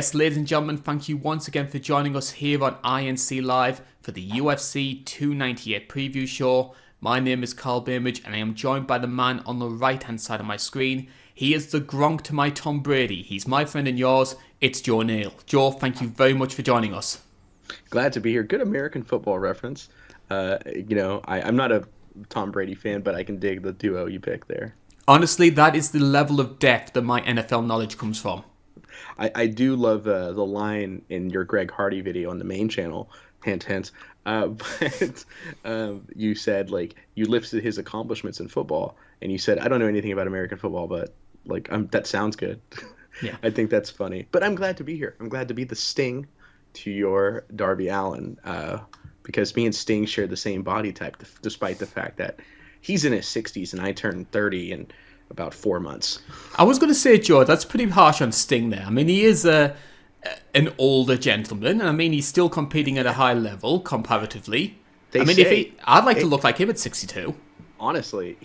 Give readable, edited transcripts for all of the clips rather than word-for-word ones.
Yes, ladies and gentlemen, thank you once again for joining us here on INC Live for the UFC 298 preview show. My name is Karl Bainbridge and I am joined by the man on the right hand side of my screen. He is the Gronk to my Tom Brady. He's my friend and yours. It's Joe Neal. Joe, thank you very much for joining us. Glad to be here. Good American football reference. I'm not a Tom Brady fan, but I can dig the duo you picked there. Honestly, that is the level of depth that my NFL knowledge comes from. I do love the line in your Greg Hardy video on the main channel, hint, hint. But you said, like, you listed his accomplishments in football, and you said, I don't know anything about American football, but, like, that sounds good. Yeah. I think that's funny. But I'm glad to be here. I'm glad to be the Sting to your Darby Allin, because me and Sting share the same body type, despite the fact that he's in his 60s and I turned 30 in about 4 months. I was going to say, Joe, that's pretty harsh on Sting there. I mean, he is an older gentleman, and I mean, he's still competing at a high level comparatively. I'd like to look like him at 62. Honestly,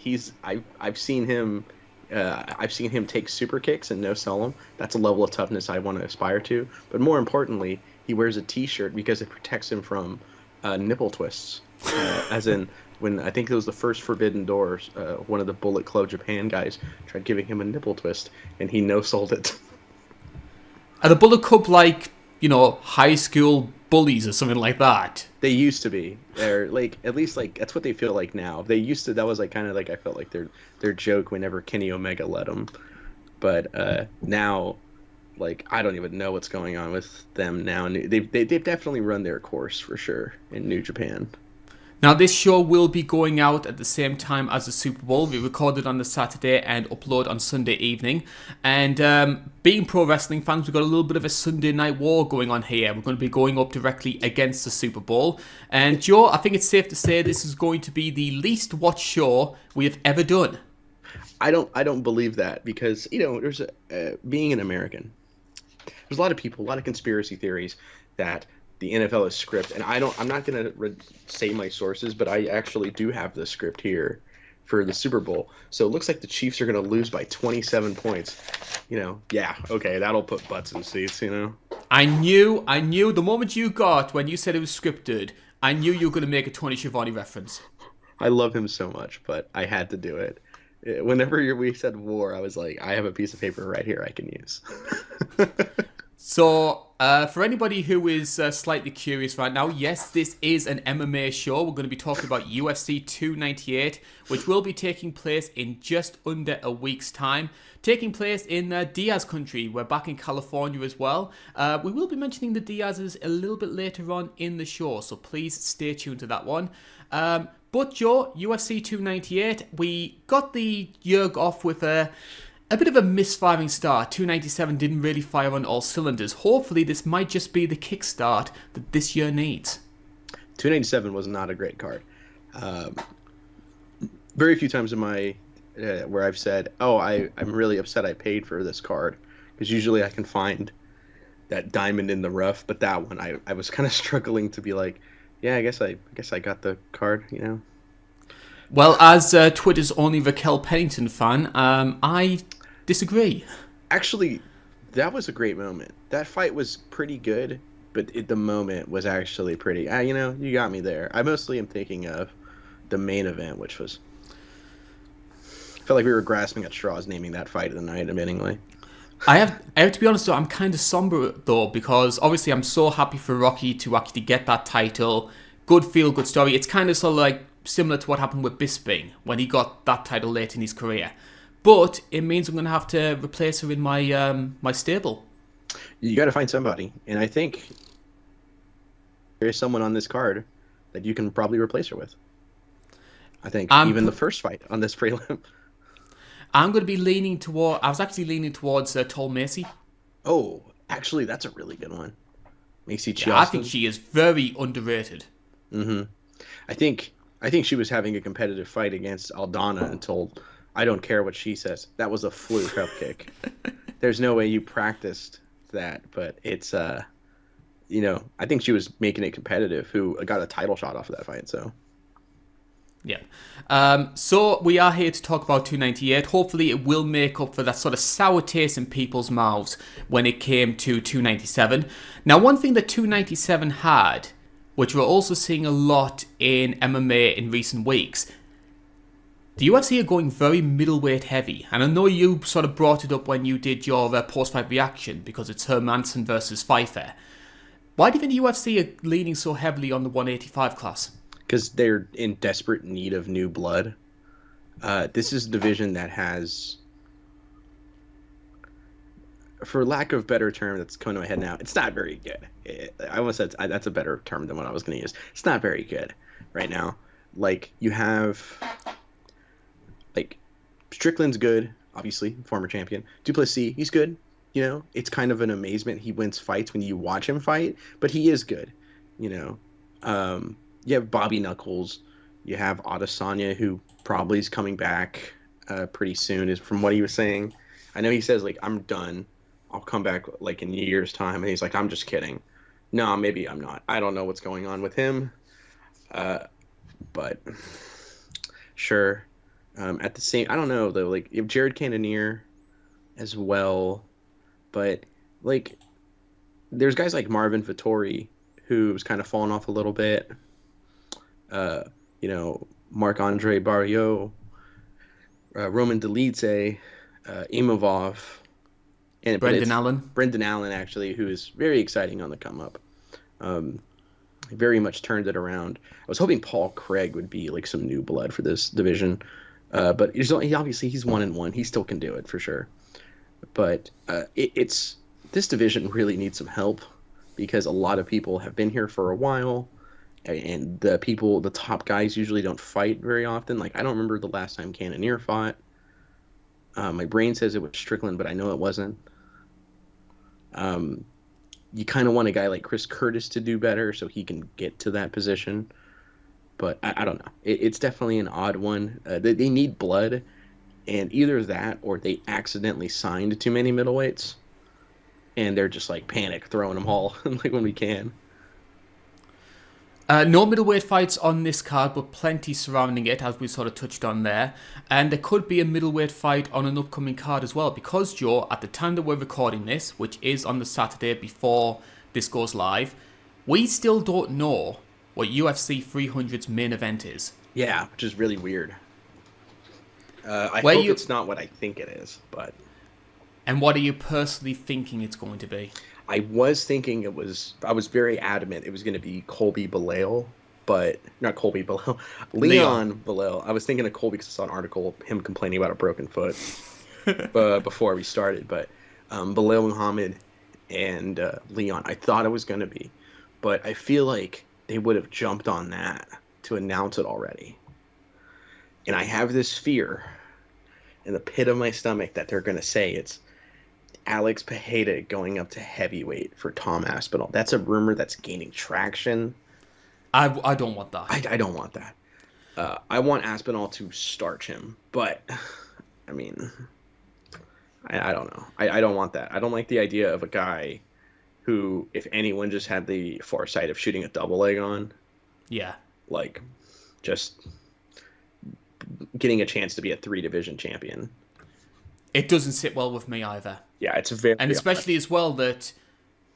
I've seen him. I've seen him take super kicks and no sell them. That's a level of toughness I want to aspire to. But more importantly, he wears a T-shirt because it protects him from nipple twists. As in, when I think it was the first Forbidden Doors, one of the Bullet Club Japan guys tried giving him a nipple twist, and he no-sold it. Are the Bullet Club like, high school bullies or something like that? They used to be. They're like, at least like that's what they feel like now. They used to. That was like kind of like I felt like their joke whenever Kenny Omega let them. But now, like, I don't even know what's going on with them now. And they've definitely run their course for sure in New Japan. Now, this show will be going out at the same time as the Super Bowl. We recorded on the Saturday and upload on Sunday evening. And being pro wrestling fans, we've got a little bit of a Sunday night war going on here. We're going to be going up directly against the Super Bowl. And Joe, I think it's safe to say this is going to be the least watched show we have ever done. I don't believe that because, there's being an American, there's a lot of people, a lot of conspiracy theories that the NFL is script, and I'm not going to say my sources, but I actually do have the script here for the Super Bowl. So it looks like the Chiefs are going to lose by 27 points. Yeah, okay, that'll put butts in seats, I knew the moment when you said it was scripted, I knew you were going to make a Tony Schiavone reference. I love him so much, but I had to do it. Whenever we said war, I was like, I have a piece of paper right here I can use. So, for anybody who is slightly curious right now, yes, this is an MMA show. We're going to be talking about UFC 298, which will be taking place in just under a week's time. Taking place in Diaz country. We're back in California as well. We will be mentioning the Diaz's a little bit later on in the show, so please stay tuned to that one. But Joe, UFC 298, we got the year off with a bit of a misfiring start. 297 didn't really fire on all cylinders. Hopefully this might just be the kickstart that this year needs. 297 was not a great card. Very few times in my where I've said, I'm really upset I paid for this card. Because usually I can find that diamond in the rough. But that one, I was kind of struggling to be like, yeah, I guess I got the card, Well, as Twitter's only Raquel Pennington fan, I disagree. Actually, that was a great moment. That fight was pretty good, but the moment was actually pretty. You got me there. I mostly am thinking of the main event, which was. I felt like we were grasping at straws naming that fight of the night, admittingly. I have to be honest though, I'm kind of somber though, because obviously I'm so happy for Rocky to actually get that title. Good feel, good story. It's kind of sort of like similar to what happened with Bisping when he got that title late in his career. But it means I'm going to have to replace her in my stable. You got to find somebody, and I think there is someone on this card that you can probably replace her with. I think even the first fight on this prelim. I'm going to be leaning toward. I was actually leaning towards Tall Macy. Oh, actually, that's a really good one. Macy Chiasson. Yeah, I think she is very underrated. Mm-hmm. I think she was having a competitive fight against Aldana until I don't care what she says. That was a fluke up kick. There's no way you practiced that, but it's I think she was making it competitive. Who got a title shot off of that fight? So Yeah. So we are here to talk about 298. Hopefully it will make up for that sort of sour taste in people's mouths when it came to 297. Now, one thing that 297 had, which we're also seeing a lot in MMA in recent weeks, the UFC are going very middleweight heavy. And I know you sort of brought it up when you did your post-fight reaction, because it's Hermanson versus Pfeiffer. Why do you think the UFC are leaning so heavily on the 185 class? Because they're in desperate need of new blood. This is a division that has, for lack of a better term that's coming to my head now, it's not very good. I almost said that's a better term than what I was going to use. It's not very good right now. Like, you have, like, Strickland's good, obviously, former champion. Duplessis, he's good. You know, it's kind of an amazement he wins fights when you watch him fight, but he is good, you know. You have Bobby Knuckles. You have Adesanya, who probably is coming back pretty soon, is from what he was saying. I know he says, like, I'm done. I'll come back, like, in a year's time. And he's like, I'm just kidding. No, maybe I'm not. I don't know what's going on with him. But sure. At the same, I don't know, though. Like, you have Jared Cannonier as well. But, like, there's guys like Marvin Vettori, who's kind of fallen off a little bit. You know, Marc-Andre Barrios, Roman Dolidze, Imavov, and Brendan Allen. Brendan Allen, actually, who is very exciting on the come up. Very much turned it around. I was hoping Paul Craig would be like some new blood for this division, but he's 1-1. He still can do it for sure. But it's this division really needs some help, because a lot of people have been here for a while. And the top guys usually don't fight very often. Like, I don't remember the last time Cannonier fought. My brain says it was Strickland, but I know it wasn't. You kind of want a guy like Chris Curtis to do better so he can get to that position. But I don't know. It's definitely an odd one. They need blood, and either that or they accidentally signed too many middleweights, and they're just like panic throwing them all like when we can. No middleweight fights on this card, but plenty surrounding it, as we sort of touched on there. And there could be a middleweight fight on an upcoming card as well, because, Joe, at the time that we're recording this, which is on the Saturday before this goes live, we still don't know what UFC 300's main event is. Yeah, which is really weird. I hope it's not what I think it is, but... And what are you personally thinking it's going to be? I was thinking I was very adamant it was going to be Colby Belail, but not Colby Belail, Leon Belail. I was thinking of Colby because I saw an article of him complaining about a broken foot before we started, but Belail Muhammad and Leon, I thought it was going to be, but I feel like they would have jumped on that to announce it already. And I have this fear in the pit of my stomach that they're going to say it's Alex Pereira going up to heavyweight for Tom Aspinall. That's a rumor that's gaining traction. I don't want that. I don't want that. I want Aspinall to starch him, but I mean, I don't know. I don't want that. I don't like the idea of a guy who, if anyone just had the foresight of shooting a double leg on, like, just getting a chance to be a 3-division champion. It doesn't sit well with me either. Yeah, it's very... And especially as well that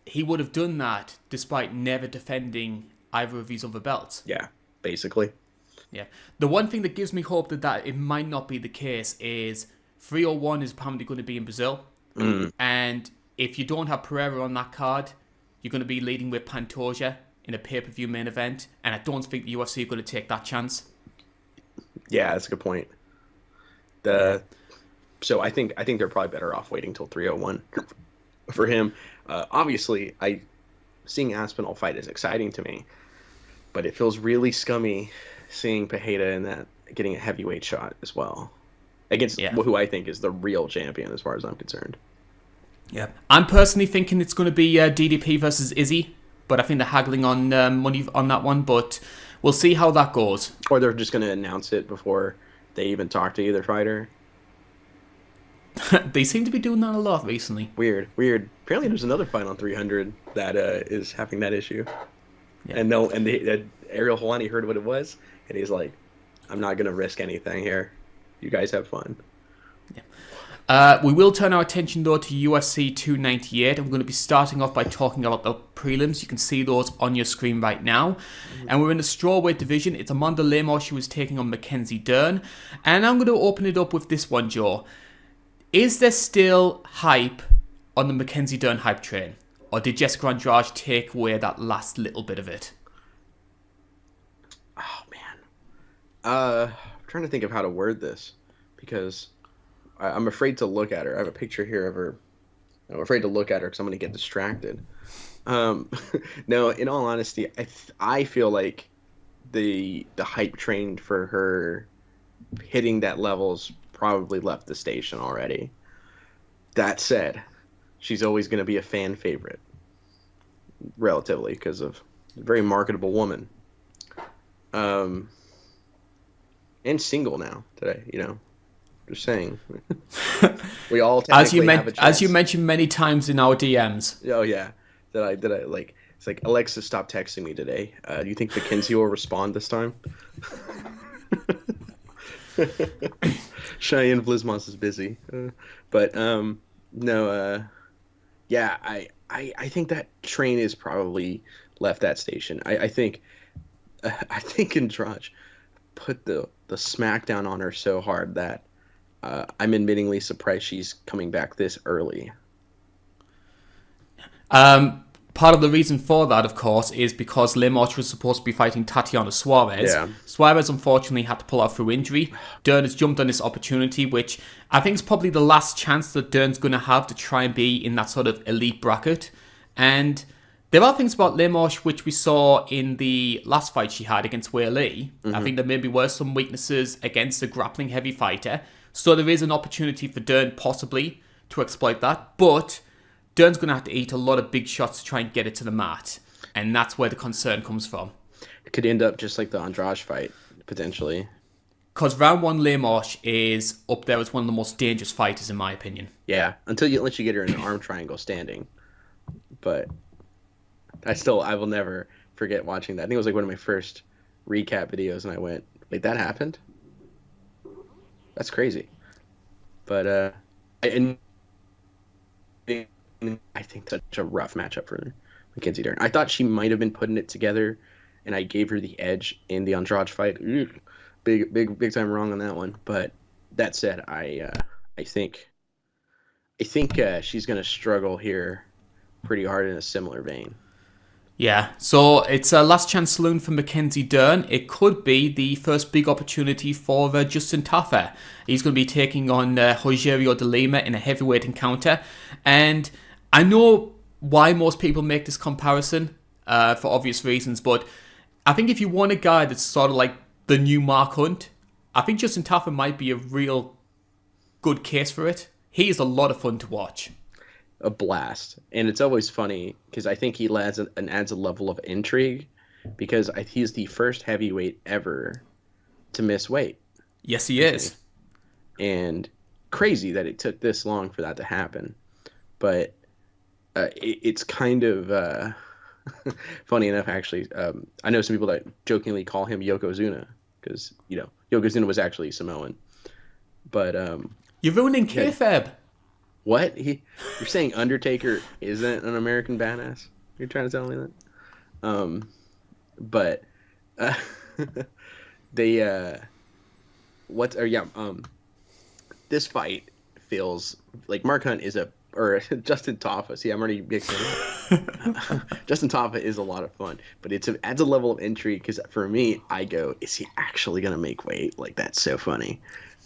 he would have done that despite never defending either of his other belts. Yeah, basically. Yeah. The one thing that gives me hope that it might not be the case is 301 is apparently going to be in Brazil. And if you don't have Pereira on that card, you're going to be leading with Pantoja in a pay-per-view main event. And I don't think the UFC are going to take that chance. Yeah, that's a good point. So I think they're probably better off waiting till 301 for him. Obviously, seeing Aspinall fight is exciting to me, but it feels really scummy seeing Pereira in that getting a heavyweight shot as well against who I think is the real champion as far as I'm concerned. Yeah, I'm personally thinking it's going to be DDP versus Izzy, but I think they're haggling on money on that one. But we'll see how that goes. Or they're just going to announce it before they even talk to either fighter. They seem to be doing that a lot recently. Weird. Apparently, there's another fight on 300 that is having that issue. Yeah. And Ariel Helwani heard what it was, and he's like, I'm not gonna risk anything here. You guys have fun. We will turn our attention though to UFC 298. I'm going to be starting off by talking about the prelims. You can see those on your screen right now. And we're in the strawweight division. It's Amanda Lemos who is taking on Mackenzie Dern. And I'm going to open it up with this one, Joe. Is there still hype on the Mackenzie Dern hype train? Or did Jessica Andrade take away that last little bit of it? Oh, man. I'm trying to think of how to word this. Because I'm afraid to look at her. I have a picture here of her. I'm afraid to look at her because I'm going to get distracted. No, in all honesty, I feel like the hype train for her hitting that level's probably left the station already. That said, she's always going to be a fan favorite, relatively, because of a very marketable woman. And single now today, Just saying. We all technically have a chance. As you mentioned many times in our DMs. Oh yeah, that I like. It's like, Alexa, stop texting me today. Do you think Mackenzie will respond this time? Cheyenne Vlismos is busy, but no. Yeah, I think that train is probably left that station. I think Andrade put the smackdown on her so hard that. I'm admittingly surprised she's coming back this early. Part of the reason for that, of course, is because Lemos was supposed to be fighting Tatiana Suarez. Yeah. Suarez, unfortunately, had to pull out through injury. Dern has jumped on this opportunity, which I think is probably the last chance that Dern's going to have to try and be in that sort of elite bracket. And there are things about Lemos which we saw in the last fight she had against Wei Li. Mm-hmm. I think there maybe were some weaknesses against a grappling heavy fighter. So there is an opportunity for Dern possibly to exploit that. But Dern's going to have to eat a lot of big shots to try and get it to the mat. And that's where the concern comes from. It could end up just like the Andrade fight, potentially. Because round one, Lemos is up there as one of the most dangerous fighters, in my opinion. Yeah, until you get her in an arm triangle standing. But I will never forget watching that. I think it was like one of my first recap videos, and I went, like, that happened? That's crazy. But I think that's such a rough matchup for Mackenzie Dern. I thought she might have been putting it together, and I gave her the edge in the Andrade fight. Big time wrong on that one. But that said, I think she's going to struggle here pretty hard in a similar vein. Yeah, so it's a last chance saloon for Mackenzie Dern. It could be the first big opportunity for Justin Tafa. He's going to be taking on Rogerio de Lima in a heavyweight encounter. And I know why most people make this comparison for obvious reasons, but I think if you want a guy that's sort of like the new Mark Hunt, I think Justin Tafa might be a real good case for it. He is a lot of fun to watch. A blast, and it's always funny because I think he adds a level of intrigue because he's the first heavyweight ever to miss weight. Yes, he is. And crazy that it took this long for that to happen, but it's kind of funny enough. Actually, I know some people that jokingly call him Yokozuna because Yokozuna was actually Samoan, but you're ruining kayfabe. What? You're saying Undertaker isn't an American badass? You're trying to tell me that? But this fight feels like Mark Hunt or Justin Tafa. See, I'm already mixing it. Justin Tafa is a lot of fun, but it adds a level of intrigue because for me, I go, is he actually gonna make weight? Like, that's so funny.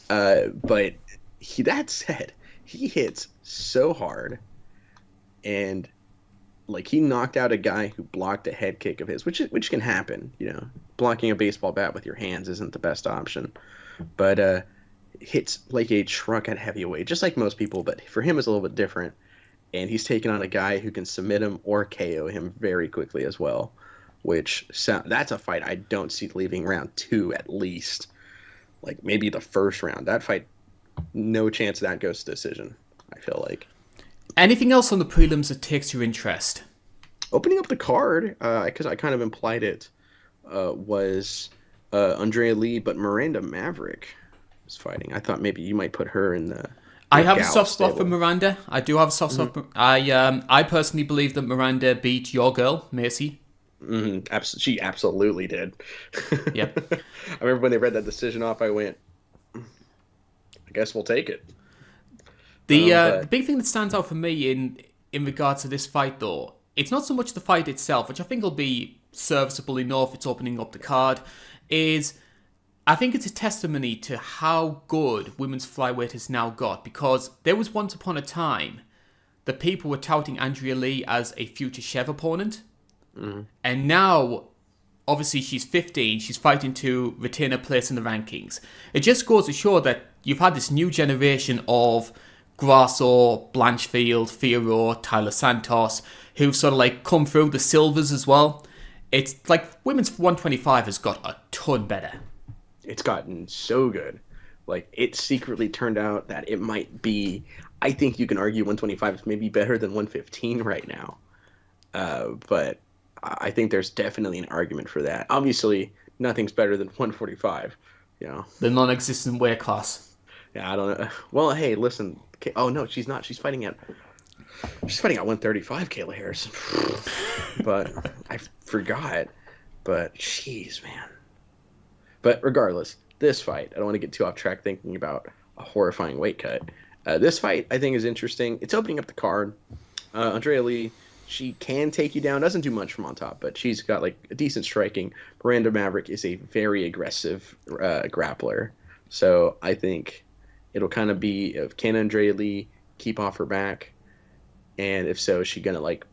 But that said, he hits so hard, and like he knocked out a guy who blocked a head kick of his, which can happen. Blocking a baseball bat with your hands isn't the best option, but hits like a truck at heavyweight, just like most people. But for him, it's a little bit different, and he's taking on a guy who can submit him or KO him very quickly as well. That's a fight I don't see leaving round 2 at least, like maybe the first round. That fight. No chance that goes to decision, I feel like. Anything else on the prelims that takes your interest? Opening up the card, because I kind of implied it, was Andrea Lee, but Miranda Maverick is fighting. I thought maybe you might put her in the I have a Gallup soft spot for stable. Miranda. I do have a soft spot. I personally believe that Miranda beat your girl, Macy. She absolutely did. Yep. I remember when they read that decision off, I went, I guess we'll take it. The big thing that stands out for me in regards to this fight, though, it's not so much the fight itself, which I think will be serviceable enough. It's opening up the card. Is I think it's a testimony to how good women's flyweight has now got, because there was once upon a time that people were touting Andrea Lee as a future Chev opponent, and now obviously she's 15, she's fighting to retain her place in the rankings. It just goes to show that you've had this new generation of Grasso, Blanchfield, Fierro, Tyler Santos, who've sort of like come through the silvers as well. It's like women's 125 has got a ton better. It's gotten so good. Like, it secretly turned out that it might be, I think you can argue 125 is maybe better than 115 right now. But I think there's definitely an argument for that. Obviously, nothing's better than 145, you know. The non-existent weight class. Yeah, I don't know. Well, hey, listen. Oh, no, she's not. She's fighting at 135, Kayla Harrison. But I forgot. But, jeez, man. But regardless, this fight, I don't want to get too off track thinking about a horrifying weight cut. This fight, I think, is interesting. It's opening up the card. Andrea Lee, she can take you down. Doesn't do much from on top, but she's got like a decent striking. Miranda Maverick is a very aggressive grappler. So I think it'll kind of be, can Andrea Lee keep off her back? And if so, is she going to like,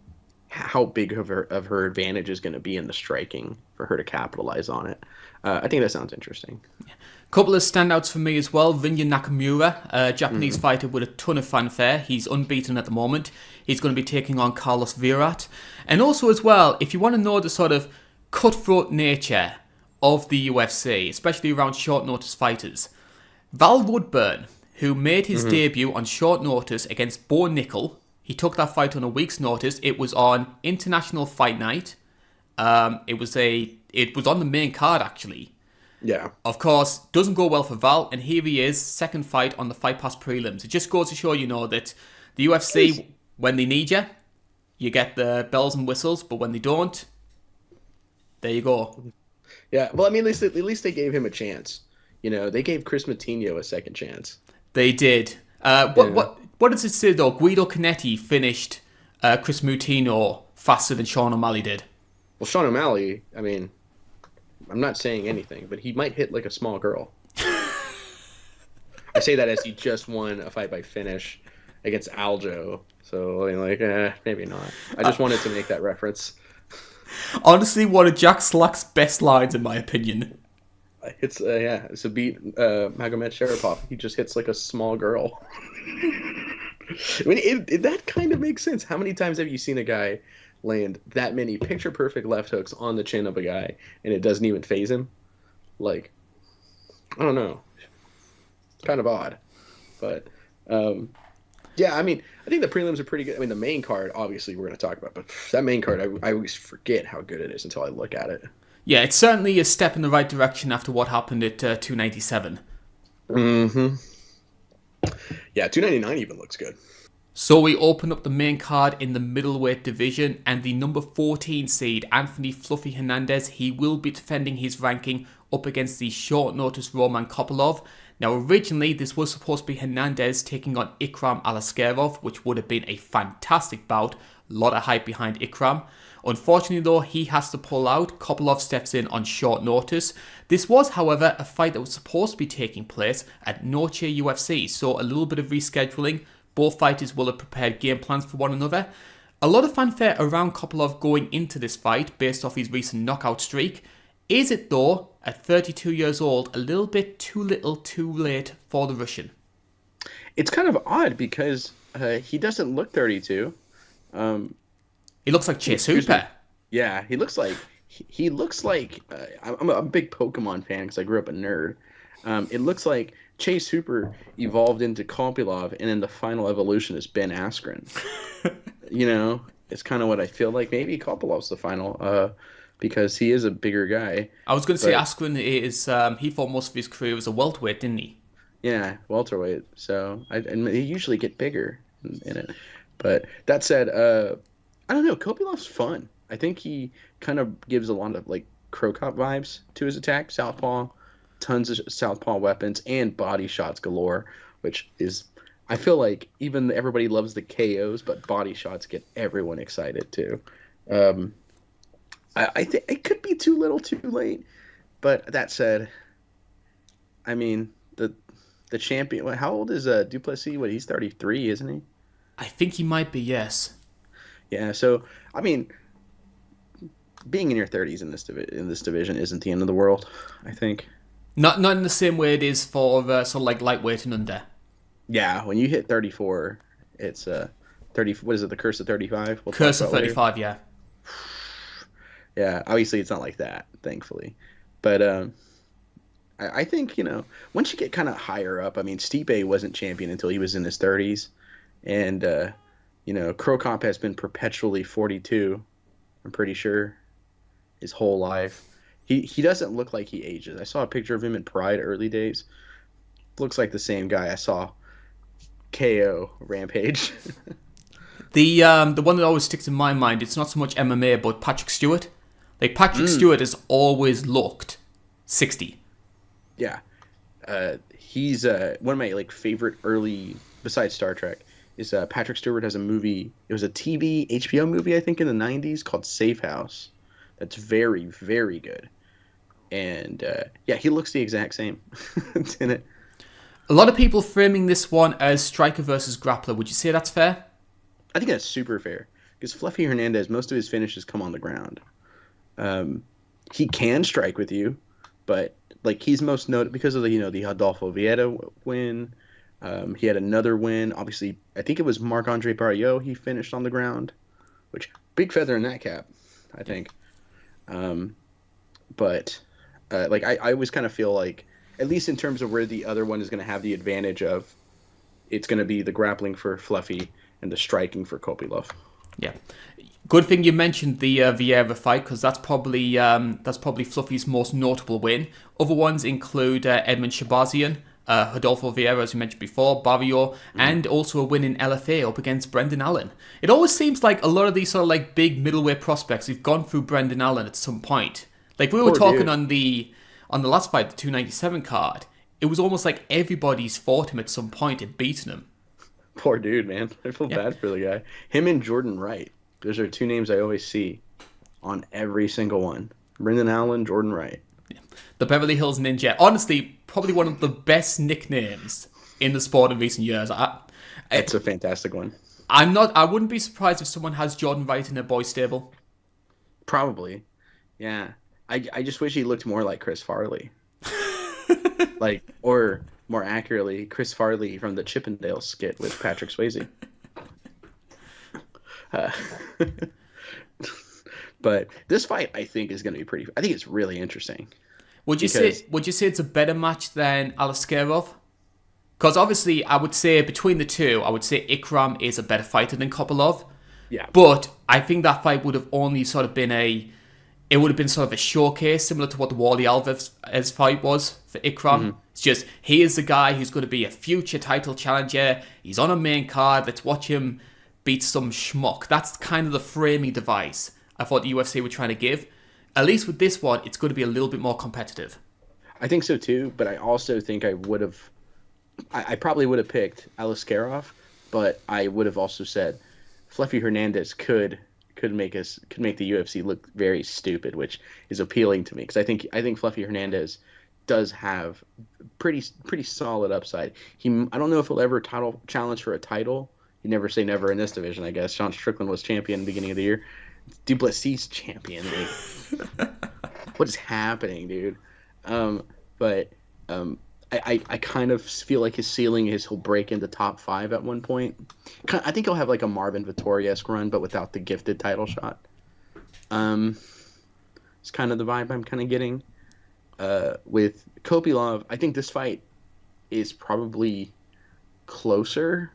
how big of her advantage is going to be in the striking for her to capitalize on it? I think that sounds interesting. Couple of standouts for me as well. Rinya Nakamura, a Japanese fighter with a ton of fanfare. He's unbeaten at the moment. He's going to be taking on Carlos Virat. And also as well, if you want to know the sort of cutthroat nature of the UFC, especially around short notice fighters, Val Woodburn, who made his debut on short notice against Bo Nickel, he took that fight on a week's notice. It was on International Fight Night. It was on the main card, actually. Yeah. Of course, doesn't go well for Val, and here he is, second fight on the Fight Pass prelims. It just goes to show, that the UFC, when they need you, you get the bells and whistles, but when they don't, there you go. Yeah, well, I mean, at least they gave him a chance. They gave Chris Matinho a second chance. They did. What does it say, though? Guido Canetti finished Chris Moutinho faster than Sean O'Malley did. Well, Sean O'Malley, I mean, I'm not saying anything, but he might hit like a small girl. I say that as he just won a fight by finish against Aljo. So, I mean, maybe not. I just wanted to make that reference. Honestly, one of Jack Slack's best lines, in my opinion. It's a beat Magomed Sharapov. He just hits like a small girl. I mean, that kind of makes sense. How many times have you seen a guy land that many picture-perfect left hooks on the chin of a guy, and it doesn't even faze him? Like, I don't know. It's kind of odd. But, yeah, I mean, I think the prelims are pretty good. I mean, the main card, obviously, we're going to talk about. But that main card, I always forget how good it is until I look at it. Yeah, it's certainly a step in the right direction after what happened at 297. Mm-hmm. Yeah, 299 even looks good. So we open up the main card in the middleweight division, and the number 14 seed, Anthony Fluffy Hernandez, he will be defending his ranking up against the short notice Roman Kopylov. Now originally this was supposed to be Hernandez taking on Ikram Alaskarov, which would have been a fantastic bout. A lot of hype behind Ikram. Unfortunately though, he has to pull out. Kopylov steps in on short notice. This was, however, a fight that was supposed to be taking place at Noche UFC, so a little bit of rescheduling. Both fighters will have prepared game plans for one another. A lot of fanfare around Kopylov going into this fight based off his recent knockout streak. Is it though, at 32 years old, a little bit too little too late for the Russian? It's kind of odd because he doesn't look 32. He looks like Chase Hooper. Yeah, he looks like I'm a big Pokemon fan because I grew up a nerd. It looks like Chase Hooper evolved into Kopylov, and then the final evolution is Ben Askren. It's kind of what I feel like. Maybe Kopylov's the final because he is a bigger guy. I was going to say But Askren is he fought most of his career as a welterweight, didn't he? yeah, welterweight. So and they usually get bigger in it. But that said, I don't know. Kopilov's fun. I think he kind of gives a lot of like Crow Cop vibes to his attack. Southpaw, tons of southpaw weapons and body shots galore, which is I feel like even everybody loves the KOs, but body shots get everyone excited too. Um, I think it could be too little, too late. But that said, I mean the champion. How old is Duplessis? What, he's 33, isn't he? I think he might be, yes. Yeah. So I mean, being in your 30s in this division isn't the end of the world. I think. Not in the same way it is for sort of like lightweight and under. Yeah, when you hit 34, it's 30. What is it? The curse of 35. We'll Curse talk of about later. 35, yeah. Yeah, obviously it's not like that, thankfully. But I think, once you get kind of higher up, I mean, Stipe wasn't champion until he was in his 30s. And, Crow Cop has been perpetually 42, I'm pretty sure, his whole life. He doesn't look like he ages. I saw a picture of him in Pride early days. Looks like the same guy I saw KO Rampage. The one that always sticks in my mind, it's not so much MMA, but Patrick Stewart. Like, Patrick Stewart has always looked 60. Yeah. He's one of my like favorite early, besides Star Trek, is Patrick Stewart has a movie. It was a TV HBO movie, I think, in the 90s called Safe House. That's very, very good. And yeah, he looks the exact same in it. A lot of people framing this one as striker versus grappler. Would you say that's fair? I think that's super fair because Fluffy Hernandez, most of his finishes come on the ground. He can strike with you, but like he's most noted because of the the Adolfo Vieira win. He had another win. Obviously, I think it was Marc-Andre Barriot. He finished on the ground, which big feather in that cap, I think. But like I always kind of feel like, at least in terms of where the other one is going to have the advantage of, it's going to be the grappling for Fluffy and the striking for Kopylov. Yeah. Good thing you mentioned the Vieira fight, because that's probably Fluffy's most notable win. Other ones include Edmund Shabazian, Rodolfo Vieira, as you mentioned before, Barrio, and also a win in LFA up against Brendan Allen. It always seems like a lot of these sort of like big middleweight prospects have gone through Brendan Allen at some point. Like we were talking on the last fight, the 297 card, it was almost like everybody's fought him at some point and beaten him. Poor dude, man. I feel bad for the guy. Him and Jordan Wright. Those are two names I always see on every single one. Brendan Allen, Jordan Wright. Yeah. The Beverly Hills Ninja. Honestly, probably one of the best nicknames in the sport in recent years. It's a fantastic one. I wouldn't be surprised if someone has Jordan Wright in their boy stable. Probably. Yeah. I just wish he looked more like Chris Farley. Or more accurately, Chris Farley from the Chippendale skit with Patrick Swayze. But this fight, I think, is going to be pretty. I think it's really interesting. Would you say it's a better match than Alaskarov? Because obviously, I would say between the two, I would say Ikram is a better fighter than Kopylov. Yeah. But I think that fight would have only sort of been it would have been sort of a showcase, similar to what the Wally Alves fight was for Ikram. Mm-hmm. It's just, he is the guy who's going to be a future title challenger. He's on a main card. Let's watch him beat some schmuck. That's kind of the framing device I thought the UFC were trying to give. At least with this one, it's going to be a little bit more competitive. I think so too, but I also think I probably would have picked Alaskarov, but I would have also said Fluffy Hernandez could make the UFC look very stupid, which is appealing to me because I think Fluffy Hernandez does have pretty solid upside. I don't know if he'll ever challenge for a title. You never say never in this division, I guess. Sean Strickland was champion at the beginning of the year. Duplessis champion. What is happening, dude? I kind of feel like his ceiling is he'll break into top 5 at one point. I think he'll have like a Marvin Vettori-esque run, but without the gifted title shot. It's kind of the vibe I'm kind of getting. With Kopylov, I think this fight is probably closer.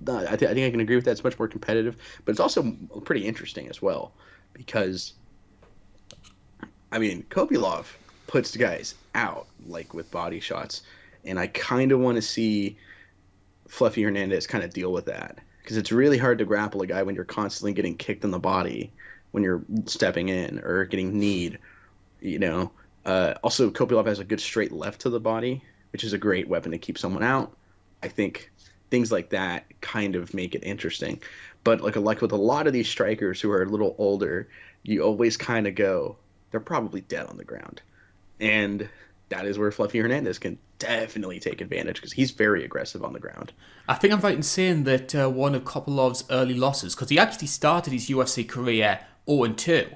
I think I can agree with that. It's much more competitive, but it's also pretty interesting as well because I mean, Kopylov puts guys out like with body shots, and I kind of want to see Fluffy Hernandez kind of deal with that, because it's really hard to grapple a guy when you're constantly getting kicked in the body when you're stepping in or getting kneed, you know. Also, Kopylov has a good straight left to the body, which is a great weapon to keep someone out. I think things like that kind of make it interesting. But like with a lot of these strikers who are a little older, you always kind of go, they're probably dead on the ground. And that is where Fluffy Hernandez can definitely take advantage, because he's very aggressive on the ground. I think I'm right in saying that one of Kopilov's early losses, because he actually started his UFC career 0-2.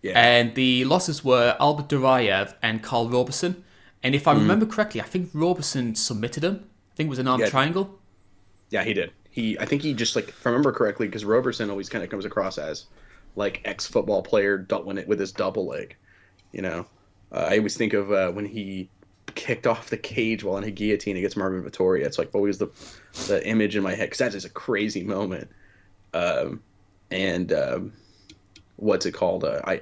Yeah. And the losses were Albert Duraev and Karl Roberson. And if I remember correctly, I think Roberson submitted him. I think it was an arm triangle. Yeah, he did. I think he just, like, if I remember correctly, because Roberson always kind of comes across as, like, ex-football player when it with his double leg, you know. I always think of when he kicked off the cage while in a guillotine against Marvin Vittoria. It's like always the image in my head, because that is a crazy moment. What's it called? I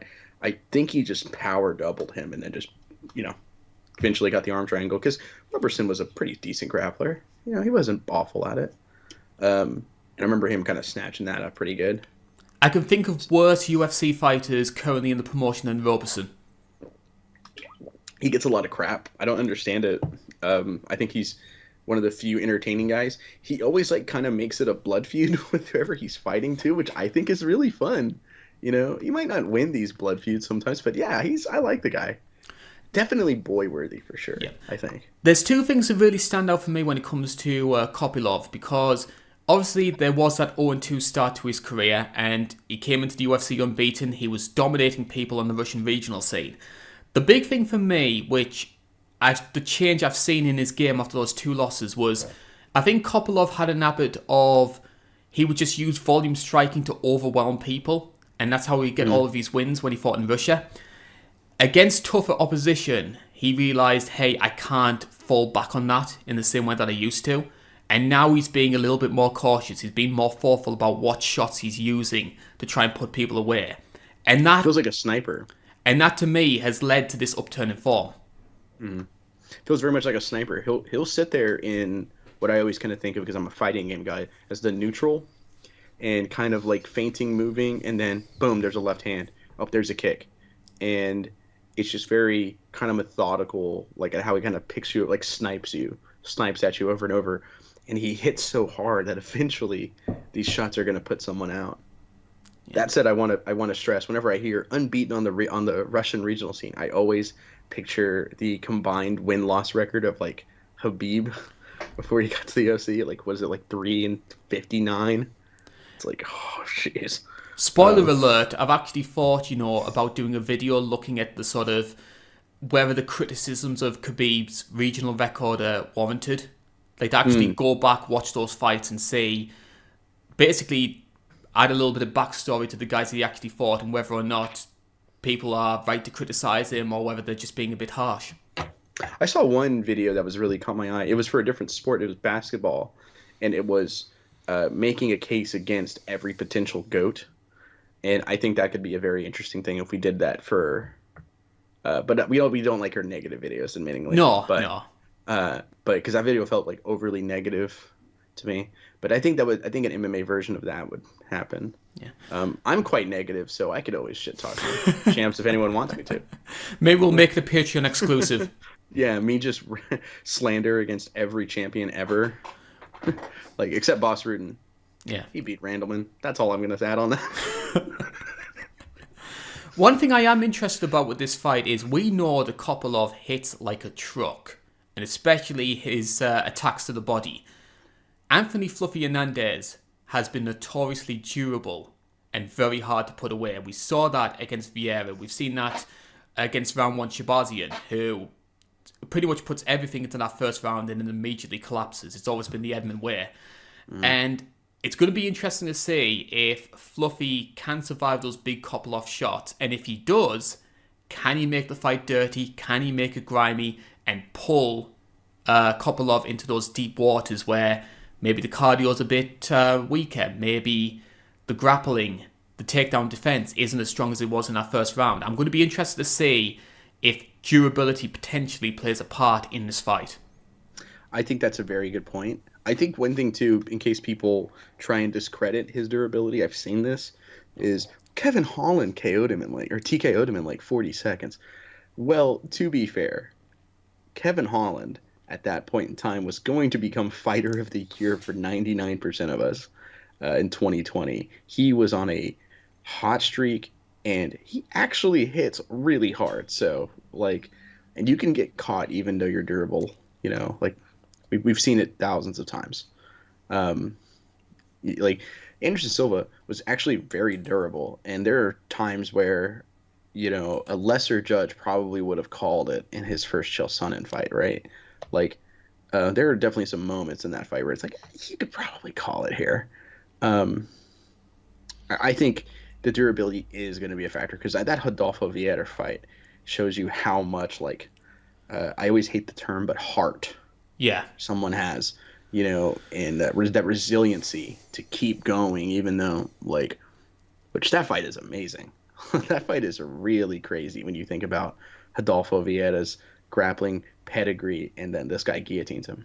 think he just power doubled him and then just, you know, eventually got the arm triangle, because Roberson was a pretty decent grappler. You know, he wasn't awful at it. And I remember him kind of snatching that up pretty good. I can think of worse UFC fighters currently in the promotion than Roberson. He gets a lot of crap. I don't understand it. I think he's one of the few entertaining guys. He always like kind of makes it a blood feud with whoever he's fighting to, which I think is really fun. You know, he might not win these blood feuds sometimes, but yeah, I like the guy. Definitely boy worthy for sure. Yeah. I think there's two things that really stand out for me when it comes to Kopylov, because obviously there was that 0-2 start to his career, and he came into the UFC unbeaten. He was dominating people on the Russian regional scene. The big thing for me, the change I've seen in his game after those two losses, was I think Kopylov had an habit of, he would just use volume striking to overwhelm people, and that's how he'd get all of his wins when he fought in Russia. Against tougher opposition, he realised, hey, I can't fall back on that in the same way that I used to. And now he's being a little bit more cautious. He's being more thoughtful about what shots he's using to try and put people away. And that feels like a sniper. And that, to me, has led to this upturn in form. Feels very much like a sniper. He'll sit there in what I always kind of think of, because I'm a fighting game guy, as the neutral, and kind of like feinting, moving, and then boom, there's a left hand. Oh, there's a kick, and it's just very kind of methodical, like how he kind of picks you, like snipes at you over and over, and he hits so hard that eventually these shots are going to put someone out. That said, I want to stress, whenever I hear unbeaten on the Russian regional scene, I always picture the combined win-loss record of like Khabib before he got to the UFC. Like, what is it, like 3-59? It's like, oh jeez. Spoiler alert! I've actually thought, about doing a video looking at the sort of whether the criticisms of Khabib's regional record are warranted. Like, to actually go back, watch those fights, and see, basically, add a little bit of backstory to the guys that he actually fought, and whether or not people are right to criticize him or whether they're just being a bit harsh. I saw one video that was really caught my eye. It was for a different sport. It was basketball, and it was making a case against every potential GOAT. And I think that could be a very interesting thing if we did that for. But we don't like our negative videos, admittingly. No. But because that video felt like overly negative to me. But I think an MMA version of that would happen. Yeah. I'm quite negative, so I could always shit talk champs if anyone wants me to. Maybe we'll make the Patreon exclusive. Yeah, me just slander against every champion ever, like except Boss Rudin. Yeah, he beat Randleman. That's all I'm gonna add on that. One thing I am interested about with this fight is we know that Kopylov hits like a truck, and especially his attacks to the body. Anthony Fluffy Hernandez has been notoriously durable and very hard to put away. We saw that against Vieira. We've seen that against round one Shabazian, who pretty much puts everything into that first round and then immediately collapses. It's always been the Edmund way. And it's going to be interesting to see if Fluffy can survive those big Kopylov shots. And if he does, can he make the fight dirty? Can he make it grimy and pull Kopylov into those deep waters where maybe the cardio's a bit weaker, maybe the grappling, the takedown defense isn't as strong as it was in that first round. I'm going to be interested to see if durability potentially plays a part in this fight. I think that's a very good point. I think one thing too, in case people try and discredit his durability, I've seen this, is Kevin Holland KO'd him TKO'd him in like 40 seconds. Well, to be fair, Kevin Holland at that point in time was going to become Fighter of the Year for 99% of us in 2020. He was on a hot streak, and he actually hits really hard. So, like, and you can get caught even though you're durable, like we've seen it thousands of times. Like, Anderson Silva was actually very durable, and there are times where, a lesser judge probably would have called it in his first Chael Sonnen fight, right? Like, there are definitely some moments in that fight where it's like, you could probably call it here. I think the durability is going to be a factor, because that Rodolfo Vieira fight shows you how much, like, I always hate the term, but heart someone has, and that resiliency to keep going, even though, like, which that fight is amazing. That fight is really crazy when you think about Rodolfo Vieira's grappling pedigree, and then this guy guillotines him.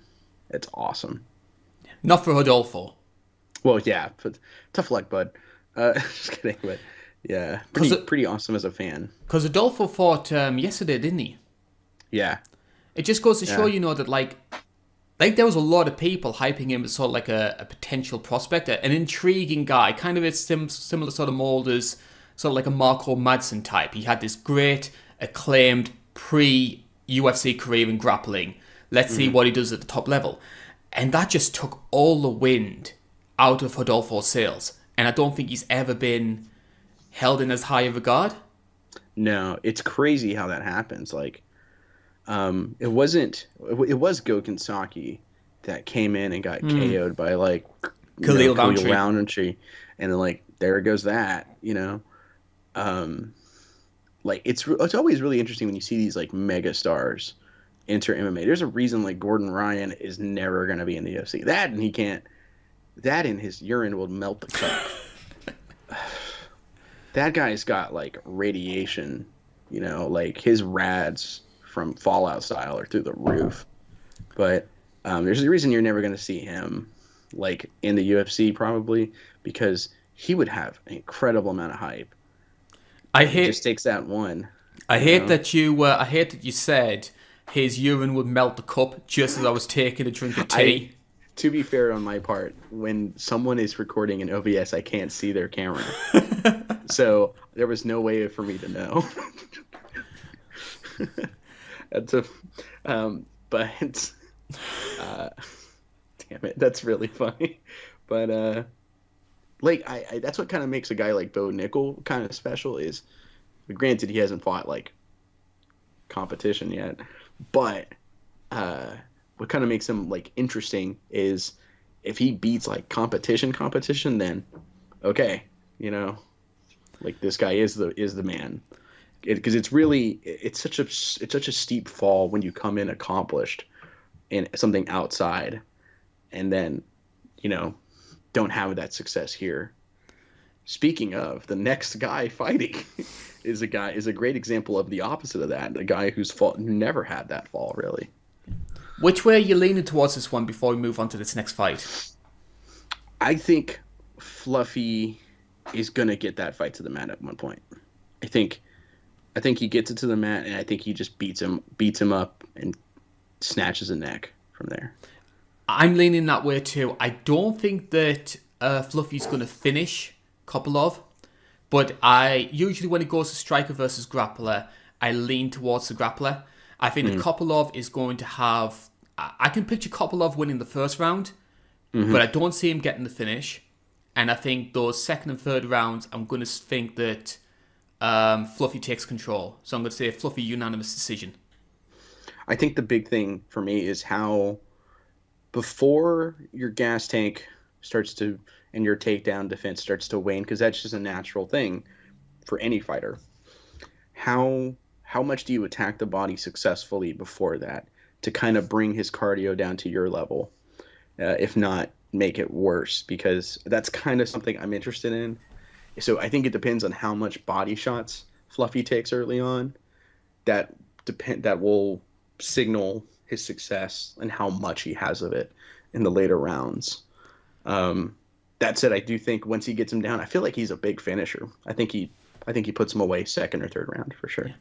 It's awesome. Not for Rodolfo. Well, yeah, but tough luck, bud. Just kidding, but yeah, pretty awesome as a fan. Because Rodolfo fought yesterday, didn't he? Yeah. It just goes to show, that like there was a lot of people hyping him as sort of like a potential prospect, an intriguing guy, kind of a similar sort of mold as sort of like a Marco Madsen type. He had this great, acclaimed pre-UFC career in grappling. Let's see what he does at the top level. And that just took all the wind out of Rodolfo's sails. And I don't think he's ever been held in as high a regard. No, it's crazy how that happens. Like, it was Volkanovski that came in and got KO'd by, like, Khalil Roundtree, and then, like, there goes that, like, it's always really interesting when you see these, like, mega stars enter MMA. There's a reason, like, Gordon Ryan is never going to be in the UFC. That and his urine will melt the cup. That guy's got, like, radiation, like, his rads from Fallout Style are through the roof. But there's a reason you're never going to see him, like, in the UFC probably, because he would have an incredible amount of hype. It just takes that one. I hate that you said his urine would melt the cup just as I was taking a drink of tea. To be fair on my part, when someone is recording in OBS, I can't see their camera. So there was no way for me to know. But damn it, that's really funny. But like, I that's what kind of makes a guy like Bo Nickel kind of special. Is, granted, he hasn't fought, like, competition yet, but what kind of makes him, like, interesting is if he beats, like, competition, then okay, like, this guy is the man. Because it's such a steep fall when you come in accomplished in something outside, and then don't have that success here. Speaking of, the next guy fighting is a great example of the opposite of that. A guy who never had that fall, really. Which way are you leaning towards this one before we move on to this next fight? I think Fluffy is gonna get that fight to the mat at one point. I think he gets it to the mat, and I think he just beats him up and snatches a neck from there. I'm leaning that way too. I don't think that Fluffy's going to finish Kopylov, but I usually, when it goes to striker versus grappler, I lean towards the grappler. I think that Kopylov is going to have... I can picture Kopylov winning the first round, but I don't see him getting the finish. And I think those second and third rounds, I'm going to think that Fluffy takes control. So I'm going to say a Fluffy unanimous decision. I think the big thing for me is how, before your gas tank starts to, and your takedown defense starts to wane, because that's just a natural thing for any fighter, how much do you attack the body successfully before that to kind of bring his cardio down to your level, if not make it worse? Because that's kind of something I'm interested in, So I think it depends on how much body shots Fluffy takes early on. That will signal his success and how much he has of it in the later rounds. That said, I do think once he gets him down, I feel like he's a big finisher. I think he puts him away second or third round for sure.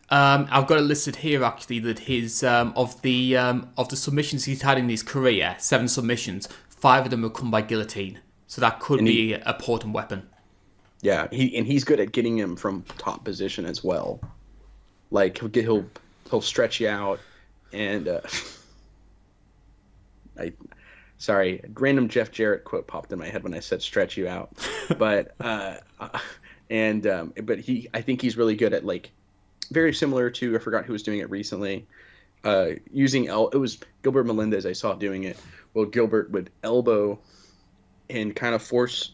I've got it listed here actually that his of the submissions he's had in his career, 7 submissions, 5 of them have come by guillotine. So that could be a potent weapon. Yeah, he's good at getting him from top position as well. Like he'll stretch you out, and random Jeff Jarrett quote popped in my head when I said stretch you out, but I think he's really good at, like, very similar to, I forgot who was doing it recently, using it was Gilbert Melendez I saw doing it. Well, Gilbert would elbow and kind of force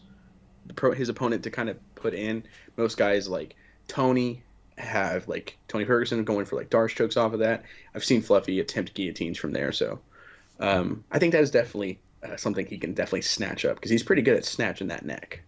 his opponent to kind of put in. Most guys like Tony have, like, Tony Ferguson going for, like, Darce chokes off of that. I've seen Fluffy attempt guillotines from there, so I think that is definitely something he can definitely snatch up, because he's pretty good at snatching that neck.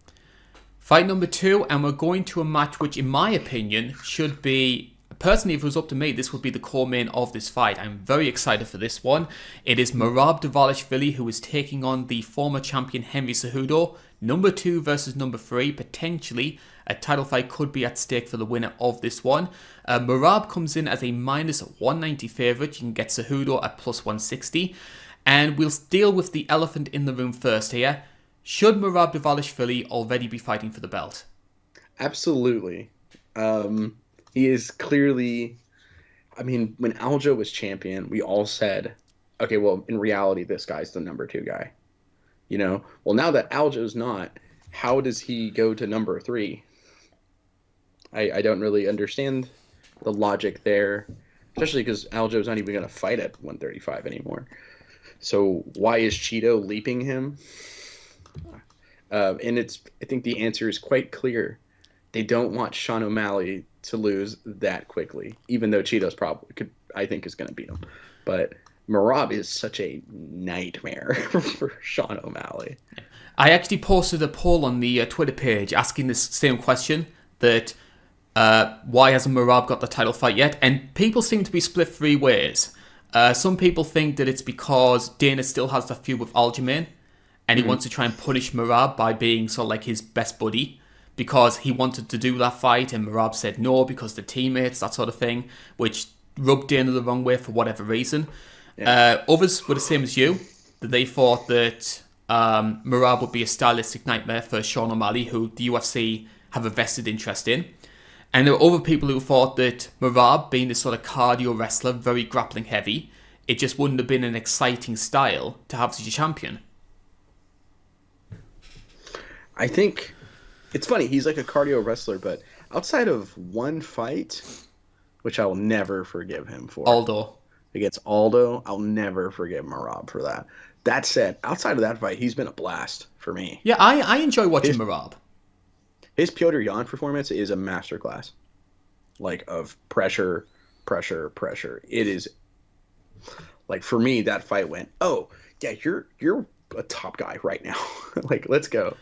Fight number 2, and we're going to a match which, in my opinion, should be, personally, if it was up to me, this would be the core main of this fight. I'm very excited for this one. It is Merab Dvalishvili, who is taking on the former champion Henry Cejudo. Number 2 versus number 3. Potentially, a title fight could be at stake for the winner of this one. Merab comes in as a minus 190 favourite. You can get Cejudo at plus 160. And we'll deal with the elephant in the room first here. Should Merab Dvalishvili already be fighting for the belt? Absolutely. He is clearly... I mean, when Aljo was champion, we all said, okay, well, in reality, this guy's the number 2 guy. You know? Well, now that Aljo's not, how does he go to number 3? I don't really understand the logic there, especially because Aljo's not even going to fight at 135 anymore. So why is Cheeto leaping him? And I think the answer is quite clear. They don't want Sean O'Malley to lose that quickly, even though Cheeto's I think is going to beat him. But Merab is such a nightmare for Sean O'Malley. I actually posted a poll on the Twitter page asking this same question, that why hasn't Merab got the title fight yet? And people seem to be split 3 ways. Some people think that it's because Dana still has the feud with Aljamain, and he wants to try and punish Merab by being sort of like his best buddy, because he wanted to do that fight and Merab said no because they're teammates, that sort of thing, which rubbed Dana the wrong way for whatever reason. Yeah. Others were the same as you, that they thought that Merab would be a stylistic nightmare for Sean O'Malley, who the UFC have a vested interest in. And there were other people who thought that Merab, being this sort of cardio wrestler, very grappling heavy, it just wouldn't have been an exciting style to have as your champion. I think it's funny, he's like a cardio wrestler, but outside of one fight, which I will never forgive him for. Aldo. Against Aldo, I'll never forgive Merab for that. That said, outside of that fight, he's been a blast for me. Yeah, I enjoy watching Merab. His Piotr Jan performance is a masterclass, like, of pressure. It is, like, for me, that fight went, oh yeah, you're a top guy right now. Like, let's go.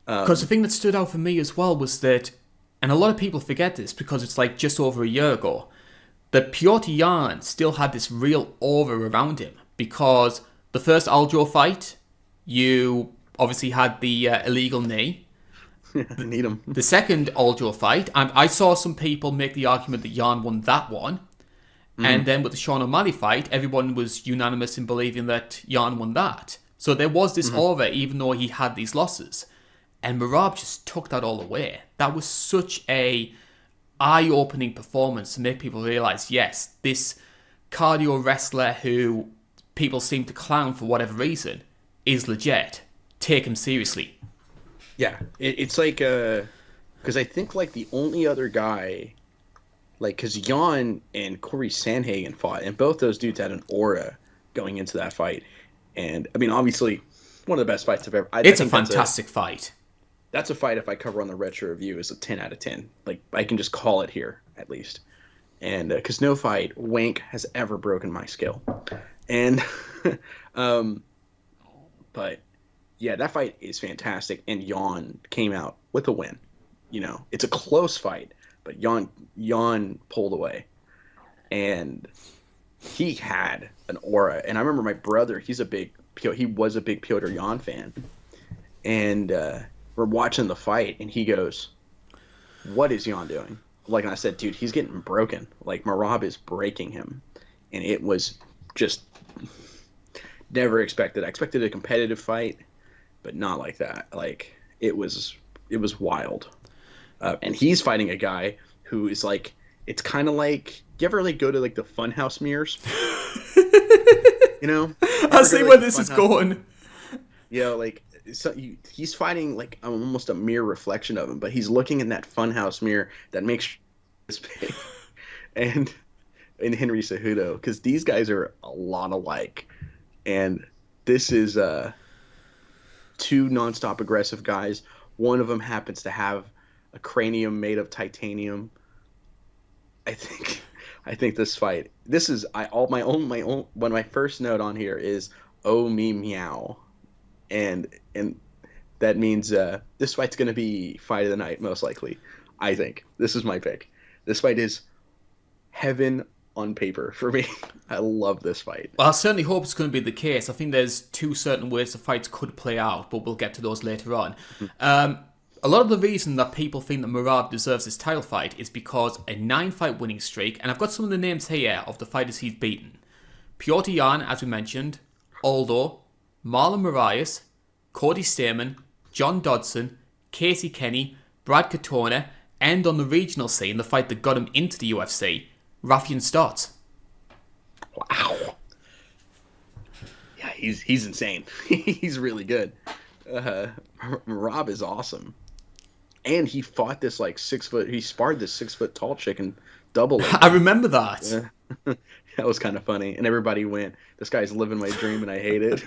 Because the thing that stood out for me as well was that, and a lot of people forget this because it's like just over a year ago, that Piotr Jan still had this real aura around him, because the first Aljo fight, you obviously had the illegal knee. Need him. The second Aljo fight, I saw some people make the argument that Jan won that one. And then with the Sean O'Malley fight, everyone was unanimous in believing that Jan won that. So there was this aura, even though he had these losses. And Merab just took that all away. That was such a eye-opening performance to make people realise, yes, this cardio wrestler who people seem to clown for whatever reason is legit. Take him seriously. Yeah, it's like, because I think, like, the only other guy, like, because Jan and Corey Sandhagen fought, and both those dudes had an aura going into that fight. And, I mean, obviously, one of the best fights I've ever... It's a fantastic fight. That's a fight, if I cover on the Retro Review, is a 10 out of 10. Like, I can just call it here, at least. And, because no fight, wank, has ever broken my skill. And, but... yeah, that fight is fantastic, and Jan came out with a win. it's a close fight, but Jan pulled away, and he had an aura. And I remember my brother, he was a big Piotr Jan fan, and we're watching the fight, and he goes, "What is Jan doing?" Like, and I said, "Dude, he's getting broken. Like, Merab is breaking him," and it was just never expected. I expected a competitive fight, but not like that. Like, it was wild. And he's fighting a guy who is like, it's kind of like, you ever like go to like the funhouse mirrors? I see where this is going. Like, so he's fighting like almost a mirror reflection of him, but he's looking in that funhouse mirror that makes this big. And in Henry Cejudo, because these guys are a lot alike, and this is two nonstop aggressive guys. One of them happens to have a cranium made of titanium. I think this fight. This is my first note on here is "Oh me meow," and that means this fight's gonna be fight of the night most likely. I think this is my pick. This fight is heaven on paper for me. I love this fight. Well, I certainly hope it's going to be the case. I think there's two certain ways the fights could play out, but we'll get to those later on. A lot of the reason that people think that Merab deserves this title fight is because a 9-fight winning streak, and I've got some of the names here of the fighters he's beaten. Piotr Jan, as we mentioned, Aldo, Marlon Moraes, Cody Stamen, John Dodson, Casey Kenny, Brad Katona, and on the regional scene, the fight that got him into the UFC, Rafian Stotts. Wow. Yeah, he's insane. He's really good. Rob is awesome. And he fought this like 6 foot. He sparred this 6 foot tall chick and double leg. I remember that. Yeah. That was kind of funny. And everybody went, "This guy's living my dream, and I hate it."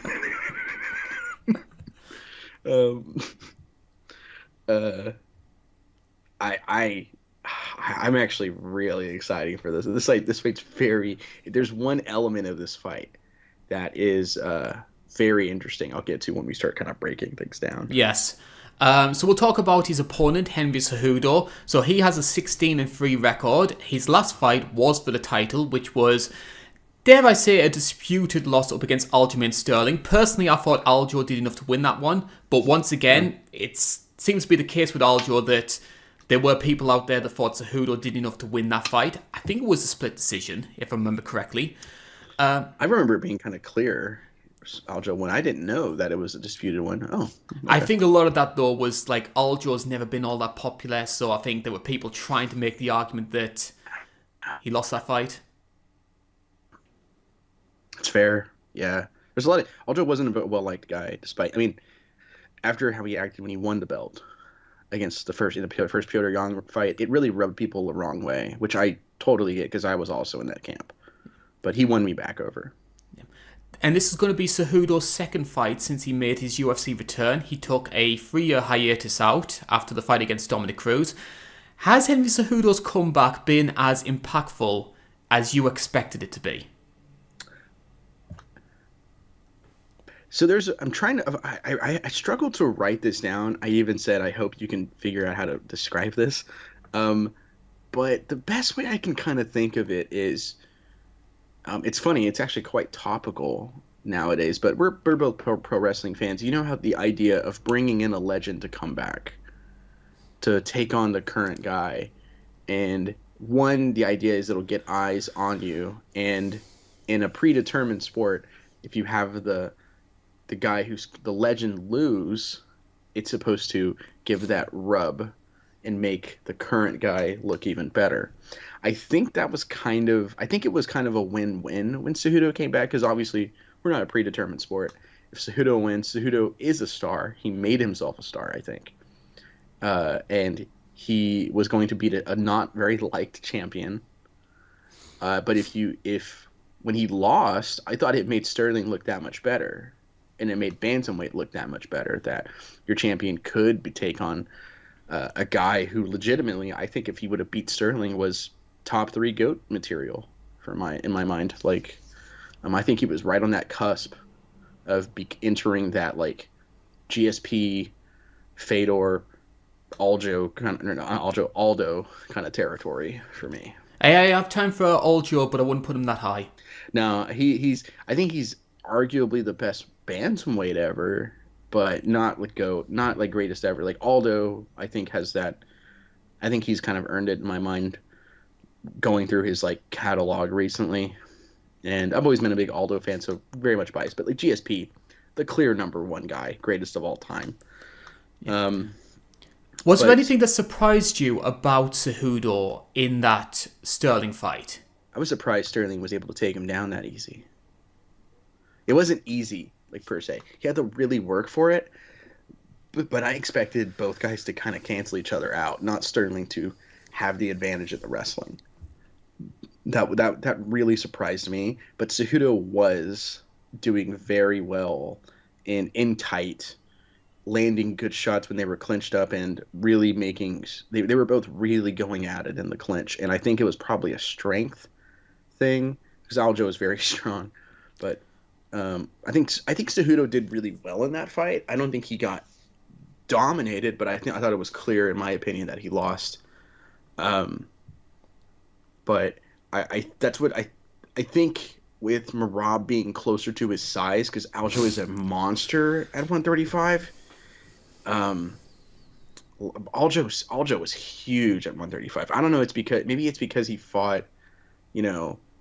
I'm actually really excited for this. This fight's very. There's one element of this fight that is very interesting. I'll get to when we start kind of breaking things down. Yes. So we'll talk about his opponent, Henry Cejudo. So he has a 16-3 record. His last fight was for the title, which was, dare I say, a disputed loss up against Aljamain Sterling. Personally, I thought Aljo did enough to win that one. But once again, it seems to be the case with Aljo that there were people out there that thought Cejudo did enough to win that fight. I think it was a split decision, if I remember correctly. I remember it being kind of clear, Aljo, when I didn't know that it was a disputed one. Oh, okay. I think a lot of that, though, was like Aljo's never been all that popular, so I think there were people trying to make the argument that he lost that fight. It's fair, yeah. There's a lot of... Aljo wasn't a well-liked guy, despite... I mean, after how he acted when he won the belt against the first Piotr Jan fight, it really rubbed people the wrong way, which I totally get, because I was also in that camp. But he won me back over. And this is going to be Cejudo's second fight since he made his UFC return. He took a 3-year hiatus out after the fight against Dominic Cruz. Has Henry Cejudo's comeback been as impactful as you expected it to be? So I struggled to write this down. I even said, I hope you can figure out how to describe this. But the best way I can kind of think of it is... it's funny. It's actually quite topical nowadays, but we're both pro wrestling fans. You know how the idea of bringing in a legend to come back, to take on the current guy, and the idea is it'll get eyes on you. And in a predetermined sport, if you have the guy who's the legend lose, it's supposed to give that rub and make the current guy look even better. I think it was kind of a win-win when Cejudo came back, because obviously we're not a predetermined sport. If Cejudo wins, Cejudo is a star. He made himself a star, I think. And he was going to beat a not very liked champion. But when he lost, I thought it made Sterling look that much better. And it made Bantamweight look that much better, that your champion could take on a guy who legitimately, I think if he would have beat Sterling, was top 3 GOAT material in my mind. Like, I think he was right on that cusp of entering that like GSP, Fedor, Aldo kind of territory for me. I have time for Aljo, but I wouldn't put him that high. No, I think he's arguably the best bantamweight ever, but not like greatest ever. Like Aldo, I think has that. I think he's kind of earned it in my mind going through his like catalog recently. And I've always been a big Aldo fan, so very much biased. But like GSP, the clear number one guy, greatest of all time. Yeah. Was there anything that surprised you about Cejudo in that Sterling fight? I was surprised Sterling was able to take him down that easy. It wasn't easy, like per se. He had to really work for it. But I expected both guys to kind of cancel each other out, not Sterling to have the advantage of the wrestling. That really surprised me. But Cejudo was doing very well in tight, landing good shots when they were clinched up and really making they were both really going at it in the clinch. And I think it was probably a strength thing because Aljo is very strong. But I think Cejudo did really well in that fight. I don't think he got dominated, but I thought it was clear in my opinion that he lost. But I that's what I think with Merab being closer to his size because Aljo is a monster at 135. Aljo was huge at 135. I don't know. Maybe it's because he fought,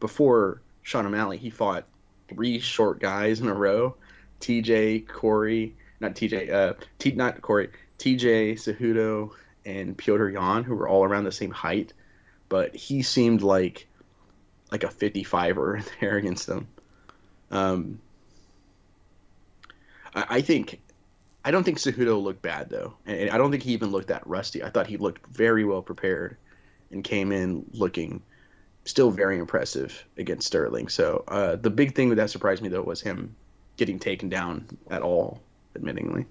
before Sean O'Malley, he fought 3 short guys in a row, TJ, Corey, not TJ, not Corey, TJ, Cejudo, and Piotr Jan, who were all around the same height, but he seemed like a 55er there against them. I don't think Cejudo looked bad though, and I don't think he even looked that rusty. I thought he looked very well prepared, and came in looking still very impressive against Sterling. So the big thing that surprised me though was him getting taken down at all, admittingly.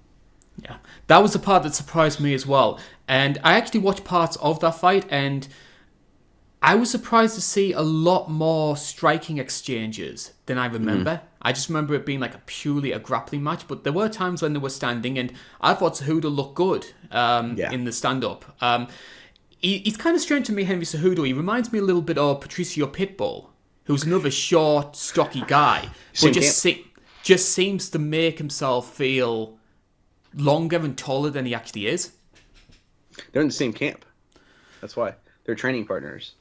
Yeah, that was the part that surprised me as well. And I actually watched parts of that fight, and I was surprised to see a lot more striking exchanges than I remember. Mm-hmm. I just remember it being like purely a grappling match, but there were times when they were standing, and I thought Cejudo looked good in the stand-up. He's kind of strange to me, Henry Cejudo. He reminds me a little bit of Patricio Pitbull, who's another short, stocky guy, but just seems to make himself feel longer and taller than he actually is. They're in the same camp. That's why. They're training partners.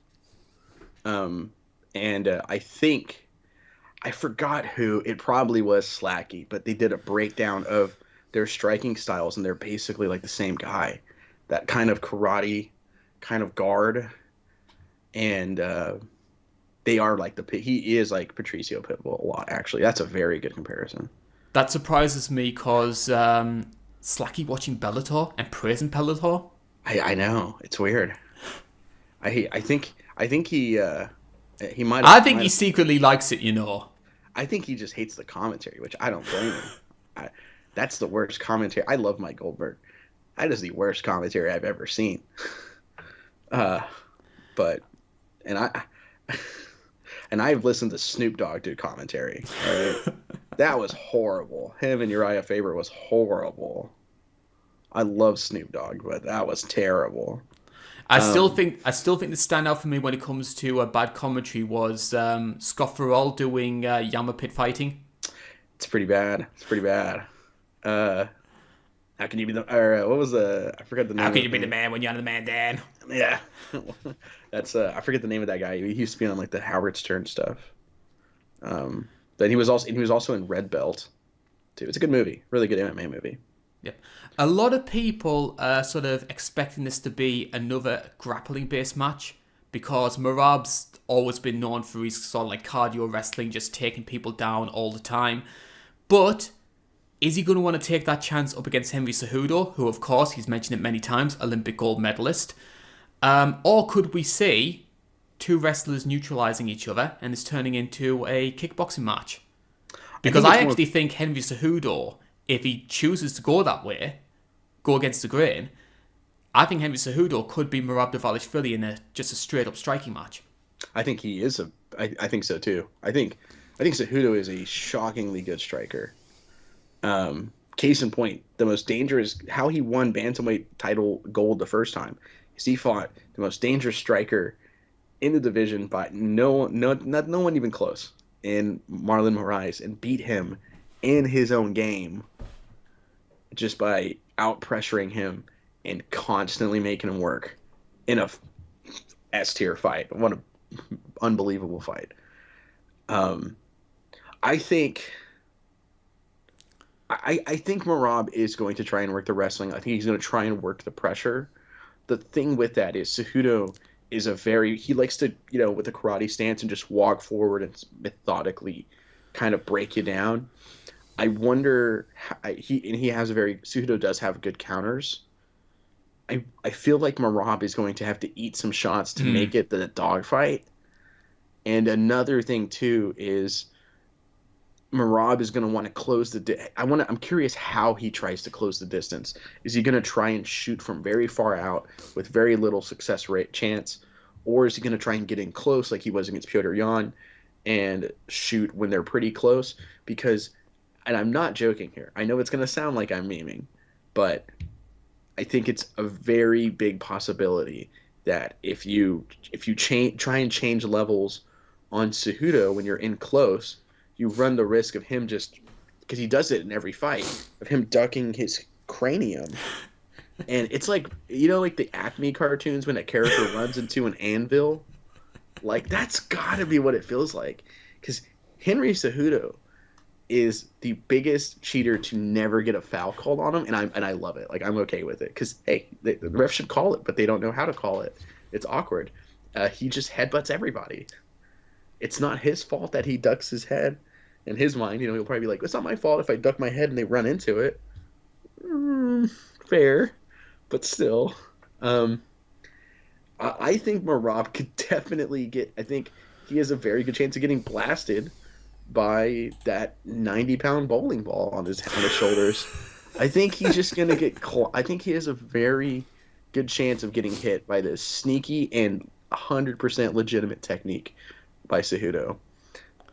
I think, I forgot who, it probably was Slacky, but they did a breakdown of their striking styles, and they're basically like the same guy. That kind of karate, kind of guard, and they are like he is like Patricio Pitbull a lot, actually. That's a very good comparison. That surprises me because Slacky watching Bellator and praising Bellator. I know, it's weird. I think he might. He secretly likes it, I think he just hates the commentary, which I don't blame him. That's the worst commentary. I love Mike Goldberg. That is the worst commentary I've ever seen. I've listened to Snoop Dogg do commentary. Right? That was horrible. Him and Uriah Faber was horrible. I love Snoop Dogg, but that was terrible. I still think the standout for me when it comes to bad commentary was Scott Farrell doing Yama Pit Fighting. It's pretty bad. How can you be what was I forgot the name. How can you be the man when you're the man, Dan? Yeah. That's I forget the name of that guy. He used to be on like the Howard Stern stuff. But he was also in Red Belt too. It's a good movie. Really good MMA movie. Yep. A lot of people are sort of expecting this to be another grappling-based match because Merab's always been known for his sort of like cardio wrestling, just taking people down all the time. But is he going to want to take that chance up against Henry Cejudo, who, of course, he's mentioned it many times, Olympic gold medalist? Or could we see 2 wrestlers neutralizing each other and it's turning into a kickboxing match? Because I actually think Henry Cejudo, if he chooses to go that way, go against the grain, I think Henry Cejudo could be Merab Dvalishvili in just a straight-up striking match. I think he is I think so too. I think Cejudo is a shockingly good striker. case in point, the most dangerous, how he won bantamweight title gold the first time is he fought the most dangerous striker in the division by no one even close in Marlon Moraes, and beat him in his own game just by out pressuring him and constantly making him work in a S tier fight. What an unbelievable fight. I think Merab is going to try and work the wrestling. I think he's going to try and work the pressure. The thing with that is Cejudo is he likes to, with a karate stance and just walk forward and methodically kind of break you down. I wonder, Cejudo does have good counters. I feel like Merab is going to have to eat some shots to make it the dogfight. And another thing too is Merab is going to want to close I'm curious how he tries to close the distance. Is he going to try and shoot from very far out with very little success rate chance, or is he going to try and get in close like he was against Petr Yan and shoot when they're pretty close? Because, and I'm not joking here, I know it's going to sound like I'm memeing, but I think it's a very big possibility that if you try and change levels on Cejudo when you're in close, you run the risk of him just, because he does it in every fight, of him ducking his cranium. And it's like, like the Acme cartoons when a character runs into an anvil? Like, that's gotta be what it feels like. Because Henry Cejudo is the biggest cheater to never get a foul called on him, and I love it. Like, I'm okay with it. Because, hey, the ref should call it, but they don't know how to call it. It's awkward. He just headbutts everybody. It's not his fault that he ducks his head. In his mind, he'll probably be like, it's not my fault if I duck my head and they run into it. Fair, but still. I think Merab could definitely I think he has a very good chance of getting blasted by that 90-pound bowling ball on his shoulders. I think he's just going to get I think he has a very good chance of getting hit by this sneaky and 100% legitimate technique by Cejudo.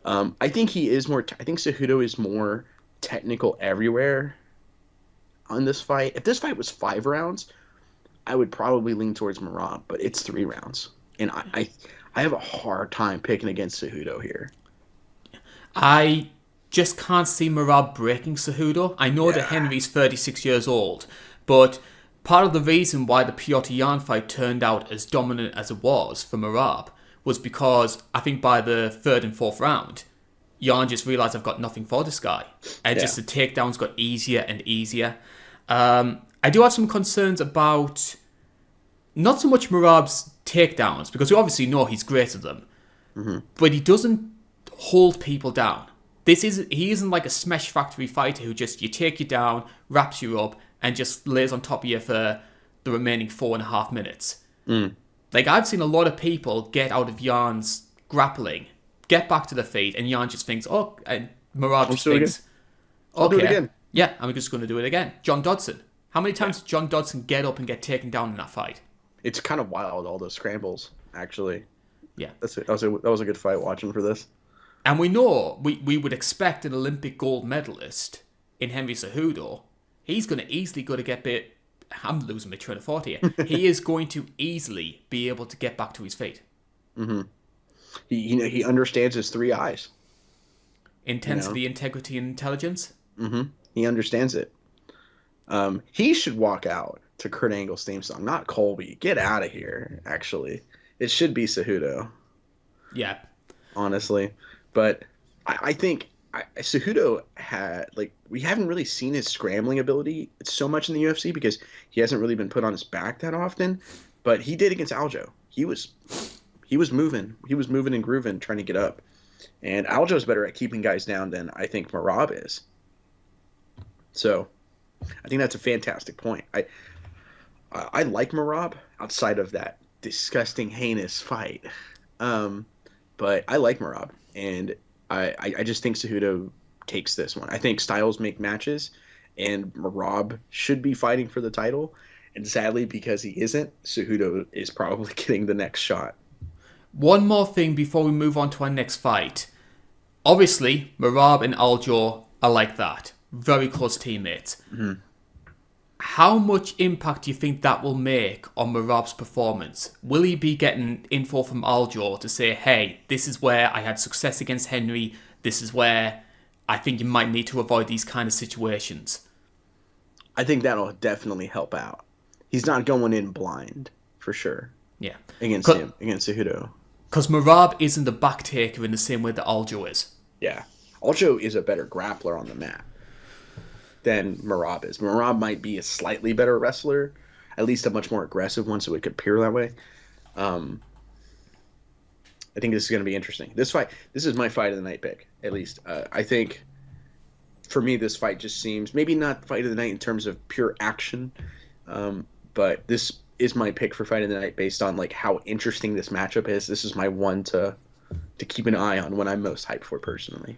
I think Cejudo is more technical everywhere on this fight. If this fight was 5 rounds, I would probably lean towards Merab, but it's 3 rounds. And I have a hard time picking against Cejudo here. I just can't see Merab breaking Cejudo. I know that Henry's 36 years old, but part of the reason why the Petr Yan fight turned out as dominant as it was for Merab was because I think by the 3rd and 4th round, Yan just realised I've got nothing for this guy. And just the takedowns got easier and easier. I do have some concerns about not so much Merab's takedowns, because we obviously know he's great at them, but he doesn't hold people down. He isn't like a Smash Factory fighter who just, you take you down, wraps you up, and just lays on top of you for the remaining 4.5 minutes. Like, I've seen a lot of people get out of Jan's grappling, get back to the feet, and Yan just thinks, and Merab just thinks, I'll do it again. Yeah, I'm just going to do it again. John Dodson. How many times did John Dodson get up and get taken down in that fight? It's kind of wild, all those scrambles, actually. Yeah. That was a good fight watching for this. And we know, we would expect an Olympic gold medalist in Henry Cejudo. He's going to easily get bit. I'm losing my train of thought here. He is going to easily be able to get back to his feet. He understands his 3 eyes. Intensity, integrity, and intelligence. He understands it. He should walk out to Kurt Angle's theme song, not Colby. Get out of here, actually. It should be Cejudo. Yeah. Honestly. But I think Cejudo we haven't really seen his scrambling ability so much in the UFC because he hasn't really been put on his back that often. But he did against Aljo. He was moving. He was moving and grooving, trying to get up. And Aljo's better at keeping guys down than I think Merab is. So I think that's a fantastic point. I like Merab outside of that disgusting, heinous fight. But I like Merab. And I just think Cejudo takes this one. I think styles make matches, and Merab should be fighting for the title. And sadly, because he isn't, Cejudo is probably getting the next shot. One more thing before we move on to our next fight. Obviously, Merab and Aljo are like that. very close teammates. How much impact do you think that will make on Merab's performance? Will he be getting info from Aljo to say, hey, this is where I had success against Henry, this is where I think you might need to avoid these kind of situations? I think that'll definitely help out. He's not going in blind, for sure. Yeah. Against Cejudo. Because Merab isn't a back taker in the same way that Aljo is. Yeah. Aljo is a better grappler on the mat than Merab is. Merab might be a slightly better wrestler, at least a much more aggressive one, so it could appear that way. I think this is going to be interesting. This is my fight of the night pick, at least. I think, for me, this fight just seems, maybe not fight of the night in terms of pure action, but this is my pick for fight of the night based on like how interesting this matchup is. This is my one to keep an eye on when I'm most hyped for personally.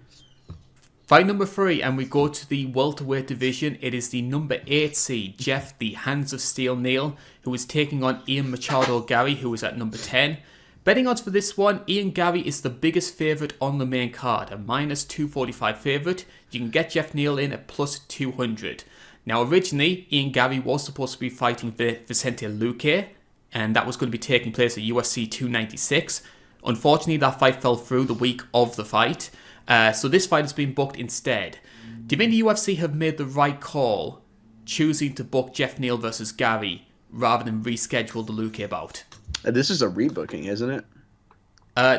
Fight number 3, and we go to the welterweight division. It is the number 8 seed, Geoff, the Hands of Steel Neal, who is taking on Ian Garry, who is at number 10. Betting odds for this one, Ian Garry is the biggest favourite on the main card, a minus 245 favourite. You can get Geoff Neal in at plus 200. Now, originally, Ian Garry was supposed to be fighting Vicente Luque, and that was going to be taking place at UFC 296. Unfortunately, that fight fell through the week of the fight. So this fight has been booked instead. Do you think the UFC have made the right call choosing to book Geoff Neal versus Garry rather than reschedule the Luque bout? This is a rebooking, isn't it?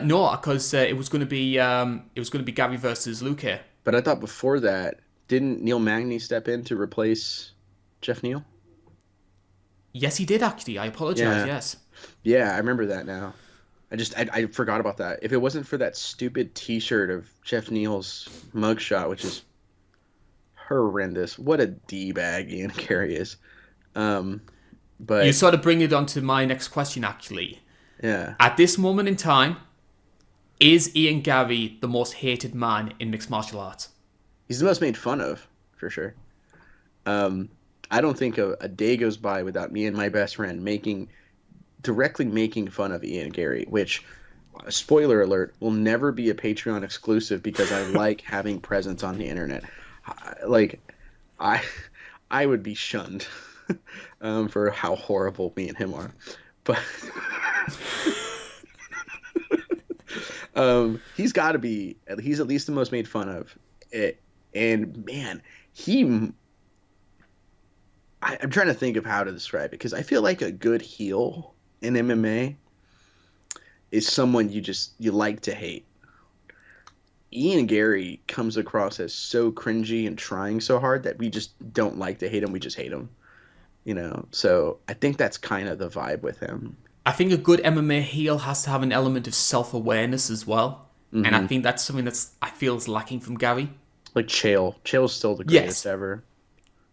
No, because it was going to be Garry versus Luque. But I thought before that, didn't Neil Magny step in to replace Geoff Neal? Yes, he did actually. I apologize. Yes. Yeah, I remember that now. I forgot about that. If it wasn't for that stupid T-shirt of Geoff Neal's mugshot, which is horrendous. What a D-bag Ian Garry is. But you sort of bring it on to my next question, actually. Yeah. At this moment in time, is Ian Garry the most hated man in mixed martial arts? He's the most made fun of, for sure. I don't think a day goes by without me and my best friend directly making fun of Ian Garry, which, spoiler alert, will never be a Patreon exclusive because I like having presence on the internet. I would be shunned for how horrible me and him are. But he's got to be, he's at least the most made fun of. And man, I'm trying to think of how to describe it, because I feel like a good heel in MMA is someone you like to hate. Ian Garry comes across as so cringy and trying so hard that we just don't like to hate him. We just hate him, So I think that's kind of the vibe with him. I think a good MMA heel has to have an element of self-awareness as well. Mm-hmm. And I think that's something I feel is lacking from Garry. Like Chael. Chael's still the greatest ever.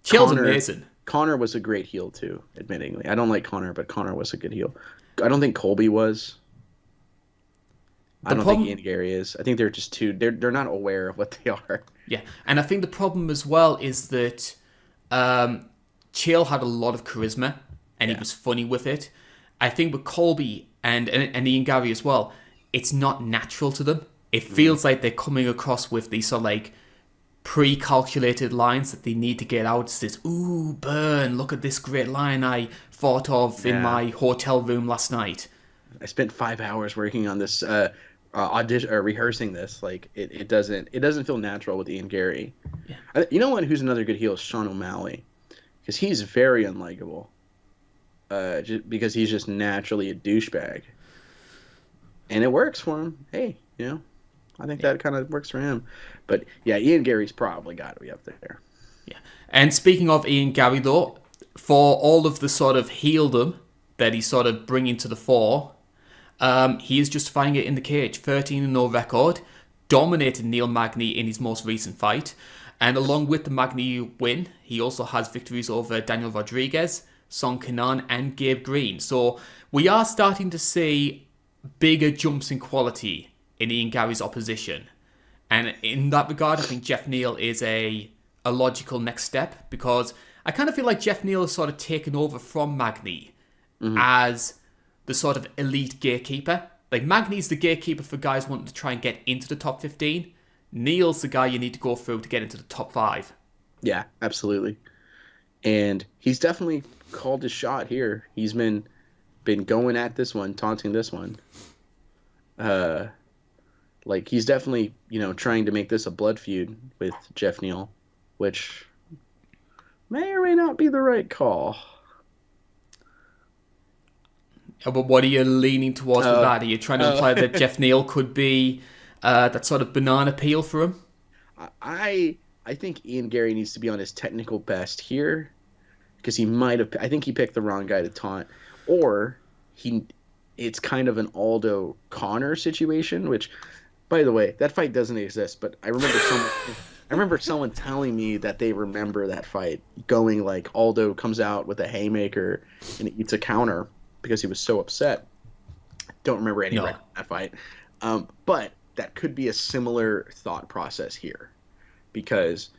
Chael's amazing. Connor was a great heel too, admittingly. I don't like Connor, but Connor was a good heel. I don't think Colby was. I don't think Ian Garry is. I think they're just they're not aware of what they are. Yeah, and I think the problem as well is that Chael had a lot of charisma, and he was funny with it. I think with Colby and Ian Garry as well, it's not natural to them. It feels like they're coming across with these sort of like pre-calculated lines that they need to get out. It's this, ooh, burn, look at this great line I thought of in my hotel room last night. I spent 5 hours working on this audition or rehearsing this. Like it doesn't feel natural with Ian Garry. Yeah. You know what? Who's another good heel is Sean O'Malley, because he's very unlikable. Because he's just naturally a douchebag, and it works for him. Hey, I think that kind of works for him. But yeah, Ian Garry's probably got to be up there. Yeah. And speaking of Ian Garry, though, for all of the sort of heeldom that he's sort of bringing to the fore, he is justifying it in the cage. 13-0 record, dominated Neil Magny in his most recent fight, and along with the Magny win, he also has victories over Daniel Rodriguez, Song Kenan, and Gabe Green. So we are starting to see bigger jumps in quality in Ian Garry's opposition. And in that regard, I think Geoff Neal is a logical next step, because I kind of feel like Geoff Neal has sort of taken over from Magny as the sort of elite gatekeeper. Like, Magny's the gatekeeper for guys wanting to try and get into the top 15. Neal's the guy you need to go through to get into the top 5. Yeah, absolutely. And he's definitely called his shot here. He's been going at this one, taunting this one. Uh, like he's definitely trying to make this a blood feud with Geoff Neal, which may or may not be the right call. But what are you leaning towards with that? Are you trying to imply that Geoff Neal could be that sort of banana peel for him? I think Ian Garry needs to be on his technical best here because he might have. I think he picked the wrong guy to taunt, or he. It's kind of an Aldo Connor situation, which, by the way, that fight doesn't exist. But I remember someone telling me that they remember that fight going like Aldo comes out with a haymaker and eats a counter because he was so upset. Don't remember any record of that fight, but that could be a similar thought process here because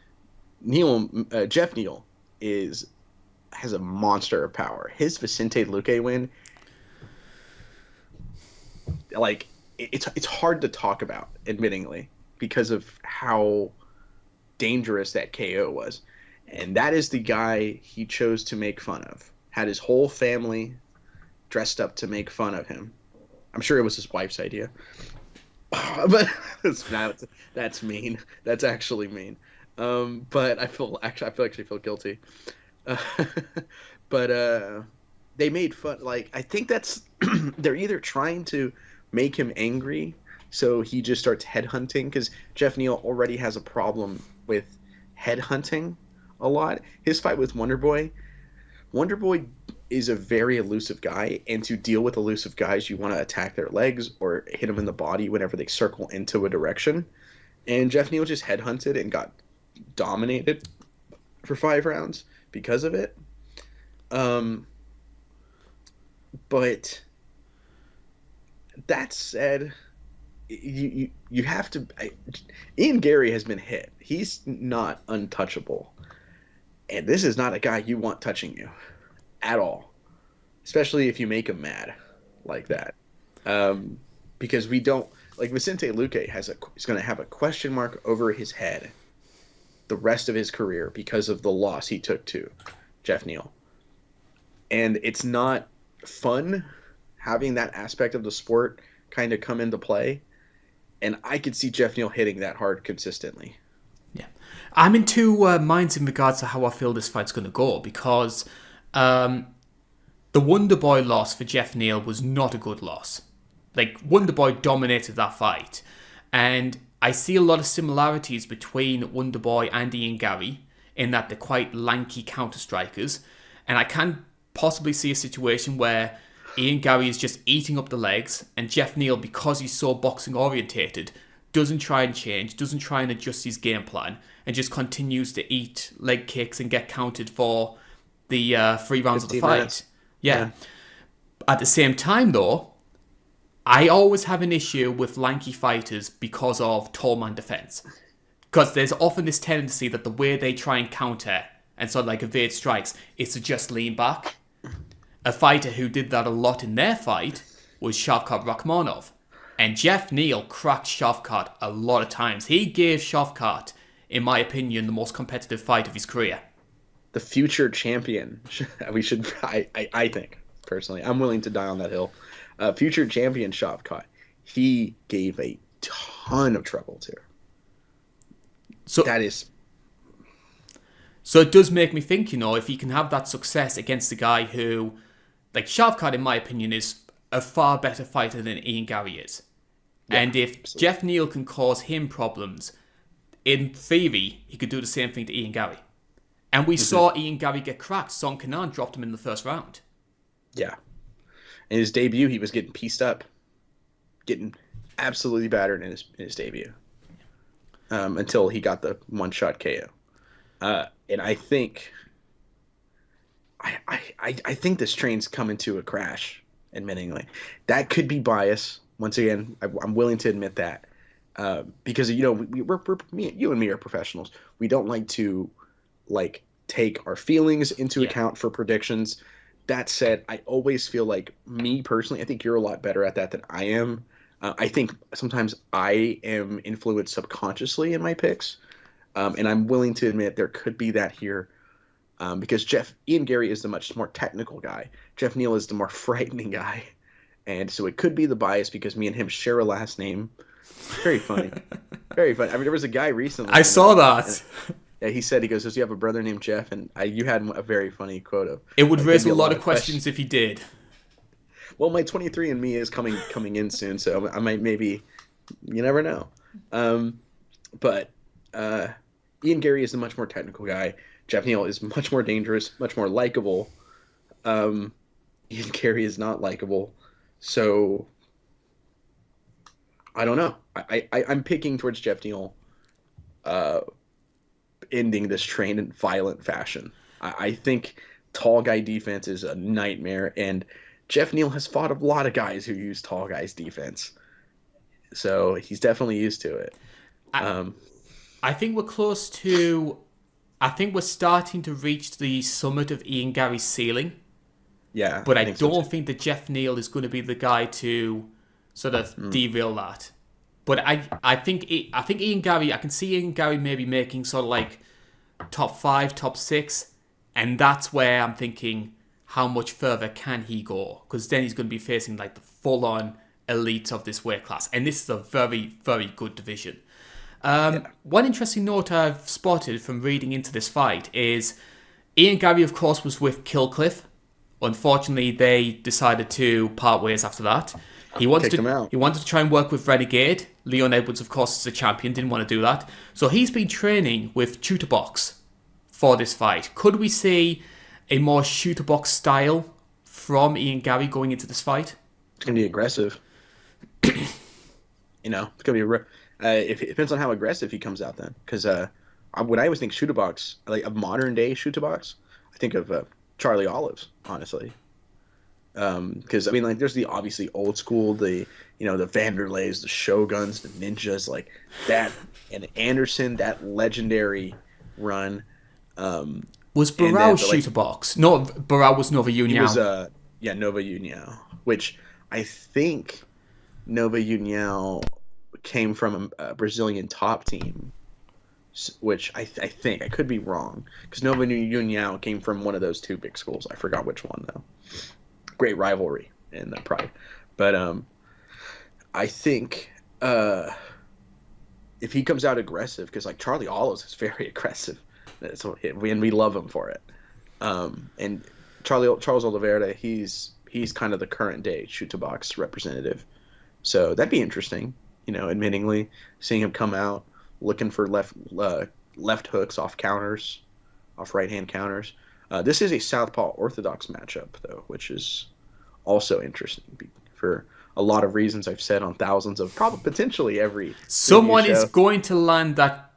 Geoff Neal has a monster of power. His Vicente Luque win, like it's hard to talk about, admittingly, because of how dangerous that KO was. And that is the guy he chose to make fun of. Had his whole family dressed up to make fun of him. I'm sure it was his wife's idea. But that's mean. That's actually mean. But I actually feel guilty. Uh, but they made fun. Like I think that's they're either trying to make him angry, so he just starts headhunting because Geoff Neal already has a problem with headhunting a lot. His fight with Wonderboy is a very elusive guy, and to deal with elusive guys, you want to attack their legs or hit them in the body whenever they circle into a direction. And Geoff Neal just headhunted and got dominated for 5 rounds because of it. But that said, you have to. Ian Garry has been hit. He's not untouchable, and this is not a guy you want touching you at all, especially if you make him mad like that. Because we don't like Vicente Luque is going to have a question mark over his head the rest of his career because of the loss he took to Geoff Neal, and it's not fun having that aspect of the sport kind of come into play. And I could see Geoff Neal hitting that hard consistently. Yeah. I'm in two minds in regards to how I feel this fight's going to go because the Wonderboy loss for Geoff Neal was not a good loss. Like, Wonderboy dominated that fight. And I see a lot of similarities between Wonderboy and Ian Garry in that they're quite lanky counter-strikers. And I can possibly see a situation where Ian Garry is just eating up the legs, and Geoff Neal, because he's so boxing orientated, doesn't try and change, doesn't try and adjust his game plan, and just continues to eat leg kicks and get counted for the 3 rounds of the fight. Minutes. Yeah. At the same time, though, I always have an issue with lanky fighters because of tall man defense. Because there's often this tendency that the way they try and counter and sort of like evade strikes is to just lean back. A fighter who did that a lot in their fight was Shavkat Rakhmonov. And Geoff Neal cracked Shavkat a lot of times. He gave Shavkat, in my opinion, the most competitive fight of his career. The future champion. We should. I think personally, I'm willing to die on that hill. Future champion Shavkat. He gave a ton of trouble to. So that is. So it does make me think, if he can have that success against a guy who, like Shavkat, in my opinion, is a far better fighter than Ian Garry is. Yeah, and if absolutely. Geoff Neal can cause him problems, in theory, he could do the same thing to Ian Garry. And we saw Ian Garry get cracked. Son Kanan dropped him in the first round. Yeah. In his debut, he was getting pieced up. Getting absolutely battered in his debut. Until he got the one-shot KO. And I think... I think this train's coming to a crash, admittingly. That could be bias. Once again, I'm willing to admit that. Because, you and me are professionals. We don't like to, take our feelings into account for predictions. That said, I always feel like, me personally, I think you're a lot better at that than I am. I think sometimes I am influenced subconsciously in my picks. And I'm willing to admit there could be that here, because Ian Garry is the much more technical guy. Geoff Neal is the more frightening guy. And so it could be the bias because me and him share a last name. Very funny. Very funny. I mean, there was a guy recently. I saw that. Yeah, he said, does he have a brother named Geoff? And you had a very funny quote of, it would raise a lot of questions if he did. Well, my 23andMe is coming in soon, so I might maybe, you never know. But Ian Garry is a much more technical guy. Geoff Neal is much more dangerous, much more likable. Ian Garry is not likable. So I don't know. I'm picking towards Geoff Neal ending this train in violent fashion. I think tall guy defense is a nightmare, and Geoff Neal has fought a lot of guys who use tall guys defense. So he's definitely used to it. I think we're close to... I think we're starting to reach the summit of Ian Garry's ceiling. Yeah. But I don't think that Geoff Neal is going to be the guy to sort of derail that. But I think Ian Garry, I can see Ian Garry maybe making sort of like top 5, top 6. And that's where I'm thinking, how much further can he go? Because then he's going to be facing like the full-on elites of this weight class. And this is a very, very good division. One interesting note I've spotted from reading into this fight is Ian Garry, of course, was with Killcliff. Unfortunately, they decided to part ways after that. He wanted to try and work with Renegade. Leon Edwards, of course, is the champion, didn't want to do that. So he's been training with Shooter Box for this fight. Could we see a more Shooter Box style from Ian Garry going into this fight? It's going to be aggressive. It's going to be... it depends on how aggressive he comes out then. Because when I always think Shooter Box, like a modern day Shooter Box, I think of Charlie Olives, honestly. Because I mean, like, there's the obviously old school, the Vanderleys, the Shoguns, the Ninjas, like that, and Anderson, that legendary run. Was Barao Shooter Box? No, Barao was Nova União. He was Nova União, which I think Nova União came from a Brazilian top team, which I think, I could be wrong, because Nova União came from one of those two big schools. I forgot which one though. Great rivalry in the Pride, but I think if he comes out aggressive, because like Charlie Olives is very aggressive, and we love him for it. And Charles Oliveira, he's kind of the current day Shooter Box representative, so that'd be interesting. Admittingly, seeing him come out looking for left hooks off counters, off right hand counters. This is a southpaw orthodox matchup, though, which is also interesting for a lot of reasons I've said on thousands of potentially every. Someone is going to land that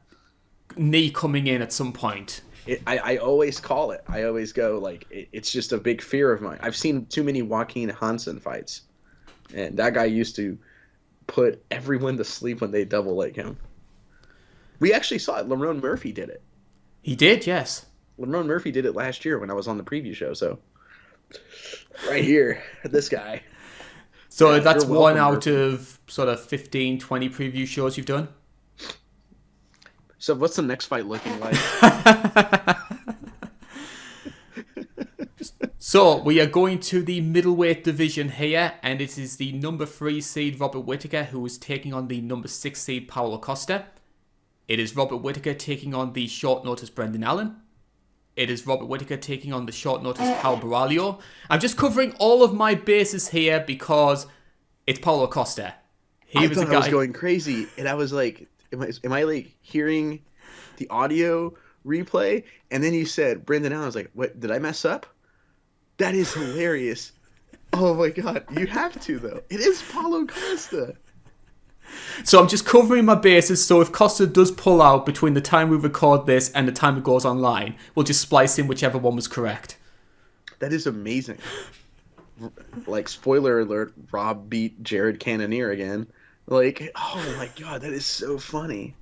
knee coming in at some point. I always call it. I always go like it's just a big fear of mine. I've seen too many Joaquin Hansen fights, and that guy used to put everyone to sleep when they double leg him. We actually saw it. Lerone Murphy did it. He did, yes. Lerone Murphy did it last year when I was on the preview show. So right here, this guy. So that's one out of sort of 15, 20 preview shows you've done? So what's the next fight looking like? So we are going to the middleweight division here, and it is the number 3 seed Robert Whittaker who is taking on the number 6 seed Paulo Costa. It is Robert Whittaker taking on the short notice Brendan Allen. It is Robert Whittaker taking on the short notice Cal Baralho. I'm just covering all of my bases here because it's Paulo Costa. I was going crazy, and I was like, am I like hearing the audio replay? And then you said Brendan Allen. I was like, what? Did I mess up? That is hilarious. Oh my god, you have to though. It is Paulo Costa. So I'm just covering my bases, so if Costa does pull out between the time we record this and the time it goes online, we'll just splice in whichever one was correct. That is amazing. Like, spoiler alert, Rob beat Jared Cannonier again. Like, oh my god, that is so funny.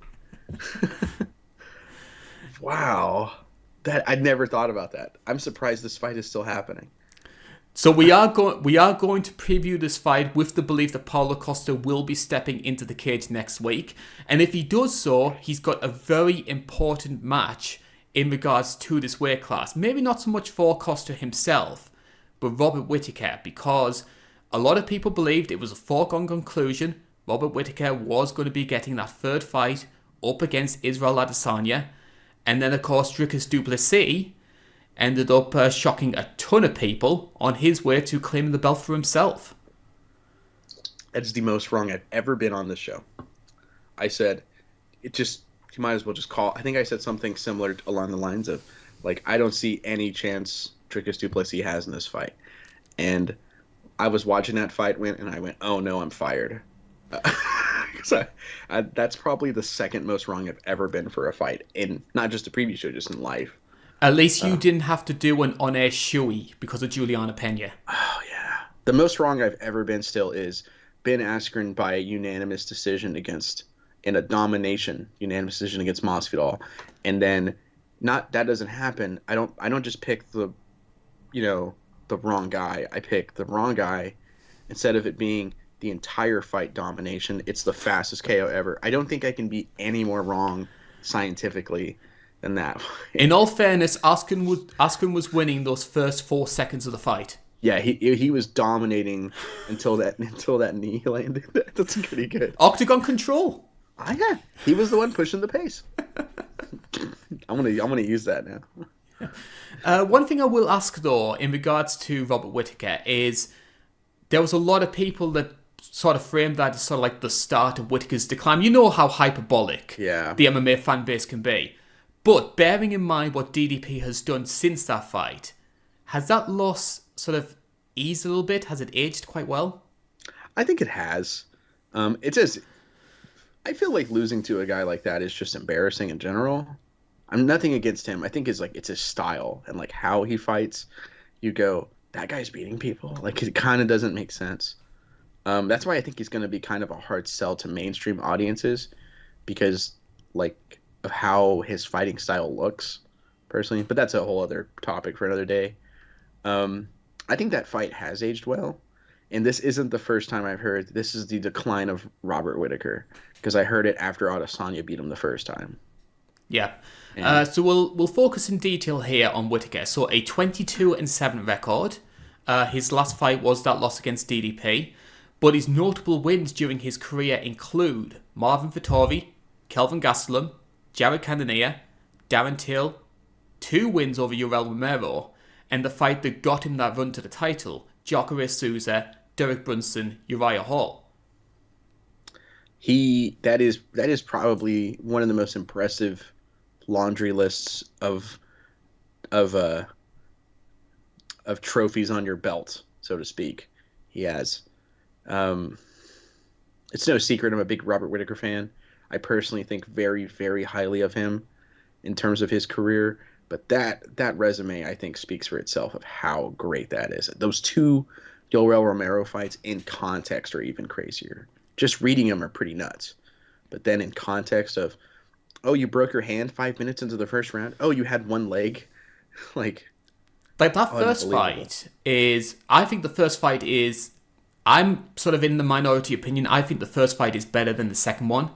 Wow. I'd never thought about that. I'm surprised this fight is still happening. So we are going to preview this fight with the belief that Paulo Costa will be stepping into the cage next week. And if he does so, he's got a very important match in regards to this weight class. Maybe not so much for Costa himself, but Robert Whittaker, because a lot of people believed it was a foregone conclusion. Robert Whittaker was going to be getting that third fight up against Israel Adesanya. And then, of course, Dricus du Plessis ended up shocking a ton of people on his way to claiming the belt for himself. That's the most wrong I've ever been on this show. I said, you might as well just call. I think I said something similar along the lines of, like, I don't see any chance Dricus du Plessis has in this fight. And I was watching that fight and I went, oh no, I'm fired. So that's probably the second most wrong I've ever been for a fight, in not just a preview show, just in life. At least you didn't have to do an on-air shoey because of Juliana Pena. Oh, yeah. The most wrong I've ever been still is Ben Askren by a unanimous decision in a domination unanimous decision against Masvidal. And then that doesn't happen. I don't just pick the wrong guy. I pick the wrong guy instead of it being the entire fight domination. It's the fastest KO ever. I don't think I can be any more wrong scientifically than that. In all fairness, Askren was winning those first 4 seconds of the fight. Yeah, he was dominating until that knee landed. That's pretty good. Octagon control. Yeah, he was the one pushing the pace. I'm gonna use that now. One thing I will ask though, in regards to Robert Whittaker, is there was a lot of people that sort of framed that as sort of like the start of Whittaker's decline. You know how hyperbolic the MMA fan base can be. But bearing in mind what DDP has done since that fight, has that loss sort of eased a little bit? Has it aged quite well? I think it has. I feel like losing to a guy like that is just embarrassing in general. I'm nothing against him. I think it's his style and like how he fights. You go, that guy's beating people. Like, it kind of doesn't make sense. That's why I think he's going to be kind of a hard sell to mainstream audiences, because like of how his fighting style looks personally. But that's a whole other topic for another day. I think that fight has aged well. And this isn't the first time I've heard this is the decline of Robert Whittaker, because I heard it after Adesanya beat him the first time. Yeah. So we'll focus in detail here on Whittaker. So a 22-7 record. His last fight was that loss against DDP. But his notable wins during his career include Marvin Vettori, Kelvin Gastelum, Jared Cannonier, Darren Till, 2 wins over Yoel Romero, and the fight that got him that run to the title, Jacare Souza, Derek Brunson, Uriah Hall. That is probably one of the most impressive laundry lists of trophies on your belt, so to speak. He has. It's no secret I'm a big Robert Whittaker fan. I personally think very, very highly of him in terms of his career. But that resume, I think, speaks for itself of how great that is. Those 2 Yoel Romero fights in context are even crazier. Just reading them are pretty nuts. But then in context of, oh, you broke your hand 5 minutes into the first round? Oh, you had one leg? Like that first fight is... I think the first fight is... I'm sort of in the minority opinion. I think the first fight is better than the second one.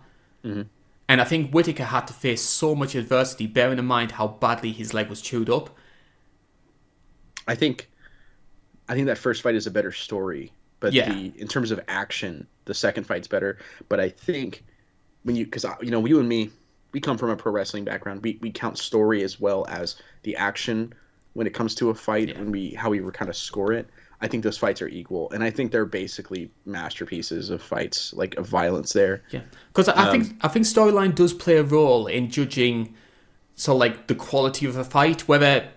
Mm-hmm. And I think Whittaker had to face so much adversity, bearing in mind how badly his leg was chewed up. I think that first fight is a better story, but in terms of action, the second fight's better. But I think because you and me, we come from a pro wrestling background. We count story as well as the action when it comes to a fight, and how we kind of score it. I think those fights are equal, and I think they're basically masterpieces of fights, like of violence there. Yeah, because I think storyline does play a role in judging, so like the quality of a fight, whether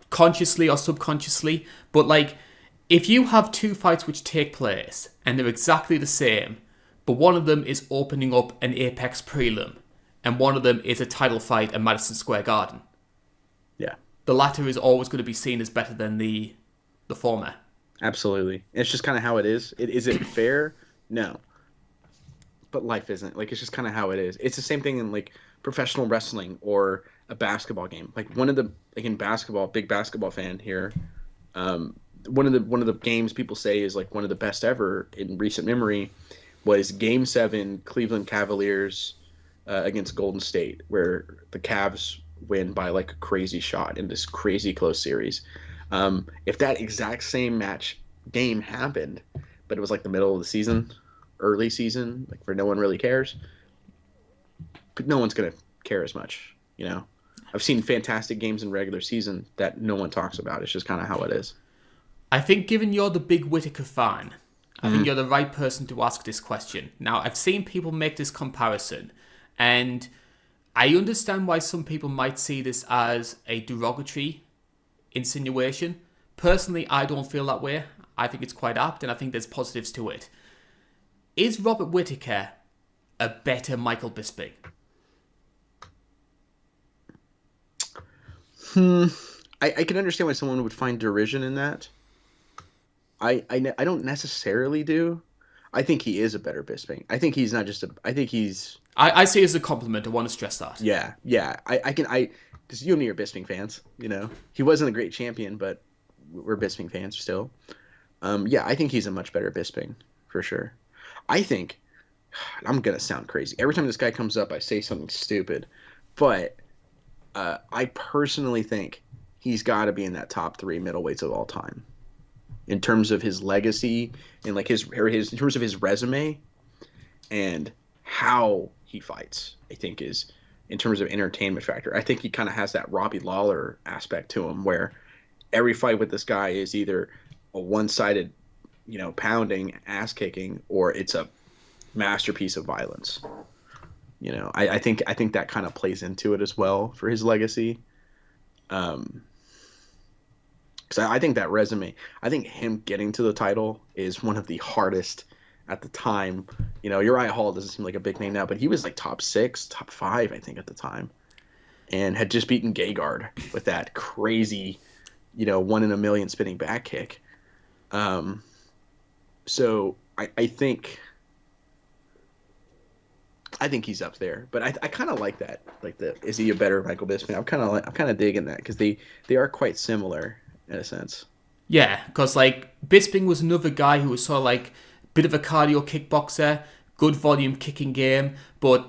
consciously or subconsciously. But like, if you have 2 fights which take place and they're exactly the same, but one of them is opening up an Apex prelim, and one of them is a title fight at Madison Square Garden, the latter is always going to be seen as better than the former. Absolutely. It's just kind of how it is. Is it fair? No. But life isn't. Like, it's just kind of how it is. It's the same thing in, like, professional wrestling or a basketball game. Like, in basketball, big basketball fan here, one of the games people say is like one of the best ever in recent memory was Game 7 Cleveland Cavaliers against Golden State, where the Cavs win by like a crazy shot in this crazy close series. If that exact same game happened, but it was like the middle of the season, early season, like where no one really cares, but no one's gonna care as much, you know. I've seen fantastic games in regular season that no one talks about. It's just kind of how it is. I think given you're the big Whittaker fan, I think you're the right person to ask this question. Now, I've seen people make this comparison, and I understand why some people might see this as a derogatory insinuation. Personally, I don't feel that way. I think it's quite apt, and I think there's positives to it. Is Robert Whittaker a better Michael Bisping? I can understand why someone would find derision in that. I don't necessarily do. I think he is a better Bisping. I think he's not just a. I think he's. I see it as a compliment. I want to stress that. Yeah. Because you and me are Bisping fans. You know, he wasn't a great champion, but we're Bisping fans still. I think he's a much better Bisping for sure. I think I'm gonna sound crazy every time this guy comes up. I say something stupid, but I personally think he's got to be in that top 3 middleweights of all time. In terms of his legacy and like his in terms of his resume and how he fights, I think is in terms of entertainment factor. I think he kind of has that Robbie Lawler aspect to him where every fight with this guy is either a one-sided, pounding, ass kicking, or it's a masterpiece of violence. I think that kind of plays into it as well for his legacy. Because I think that resume, I think him getting to the title is one of the hardest at the time. Uriah Hall doesn't seem like a big name now, but he was like top 6, top 5, I think, at the time, and had just beaten Gegard with that crazy, 1 in a million spinning back kick. So I think he's up there, but I kind of like that. Like is he a better Michael Bisping? I'm kind of digging that because they are quite similar in a sense. Yeah, because like Bisping was another guy who was sort of like a bit of a cardio kickboxer, good volume kicking game, but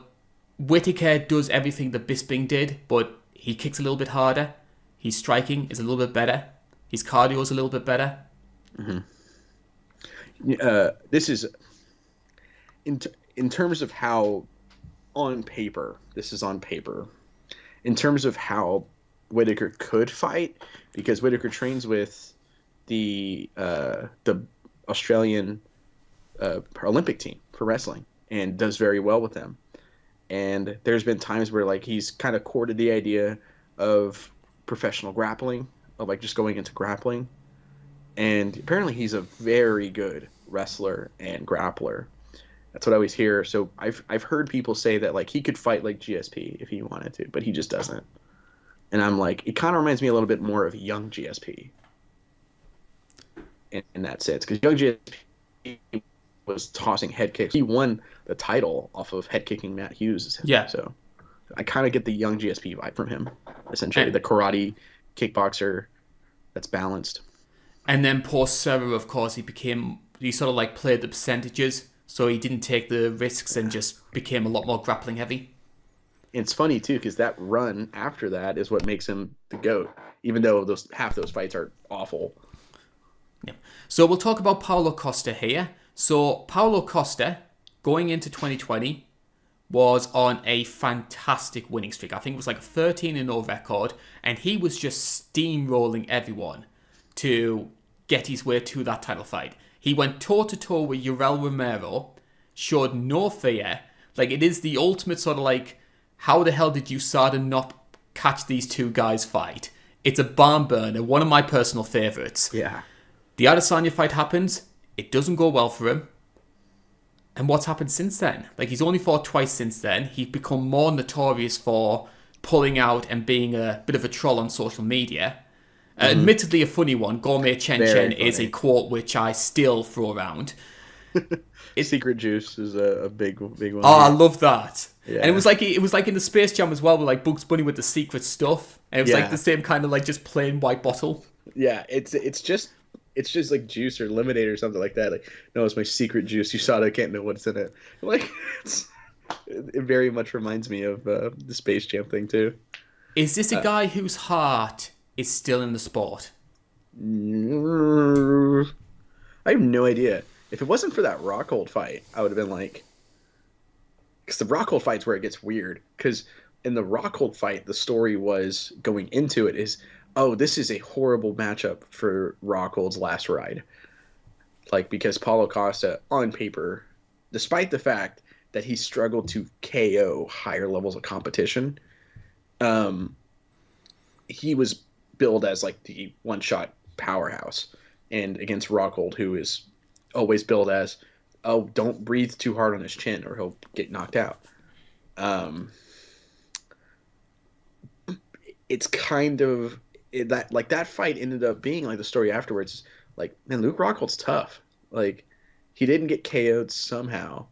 Whittaker does everything that Bisping did, but he kicks a little bit harder. His striking is a little bit better. His cardio is a little bit better. Mm-hmm. This is in terms of how on paper. In terms of how Whittaker could fight, because Whittaker trains with the Australian Olympic team for wrestling and does very well with them. And there's been times where like he's kind of courted the idea of professional grappling, of like just going into grappling. And apparently he's a very good wrestler and grappler. That's what I always hear. So I've heard people say that like he could fight like GSP if he wanted to, but he just doesn't. And I'm like, it kind of reminds me a little bit more of young GSP in that sense, because young GSP was tossing head kicks. He won the title off of head kicking Matt Hughes. Yeah. So I kind of get the young GSP vibe from him, essentially. The karate kickboxer that's balanced. And then post Serra, of course, he sort of like played the percentages, so he didn't take the risks and just became a lot more grappling heavy. It's funny too, because that run after that is what makes him the GOAT, even though half those fights are awful. Yeah. So we'll talk about Paulo Costa here. So Paulo Costa, going into 2020, was on a fantastic winning streak. I think it was like a 13-0 record, and he was just steamrolling everyone to get his way to that title fight. He went toe-to-toe with Yoel Romero, showed no fear. Like, it is the ultimate sort of like, how the hell did USADA not catch these two guys fight? It's a barn burner, one of my personal favourites. Yeah. The Adesanya fight happens, it doesn't go well for him. And what's happened since then? Like, he's only fought twice since then. He's become more notorious for pulling out and being a bit of a troll on social media. Admittedly a funny one. Gourmet Chen Chen is a quote which I still throw around. Secret Juice is a big one. Oh, I love that. Yeah. And it was like in the Space Jam as well, with like Bugs Bunny with the secret stuff. And it was like the same kind of like just plain white bottle. Yeah, it's just it's just like juice or lemonade or something like that. Like, no, it's my secret juice. You saw it. I can't know what's in it. Like, it very much reminds me of the Space Jam thing too. Is this a guy whose heart is still in the sport? I have no idea. If it wasn't for that Rockhold fight, I would have been like, because the Rockhold fight's where it gets weird. Because in the Rockhold fight, the story was going into it is, oh, this is a horrible matchup for Rockhold's last ride. Like, because Paulo Costa, on paper, despite the fact that he struggled to KO higher levels of competition, he was billed as like the one-shot powerhouse. And against Rockhold, who is always billed as, oh, don't breathe too hard on his chin or he'll get knocked out. It's kind of that, like, that fight ended up being like the story afterwards. Like, man, Luke Rockhold's tough. Like, he didn't get KO'd somehow,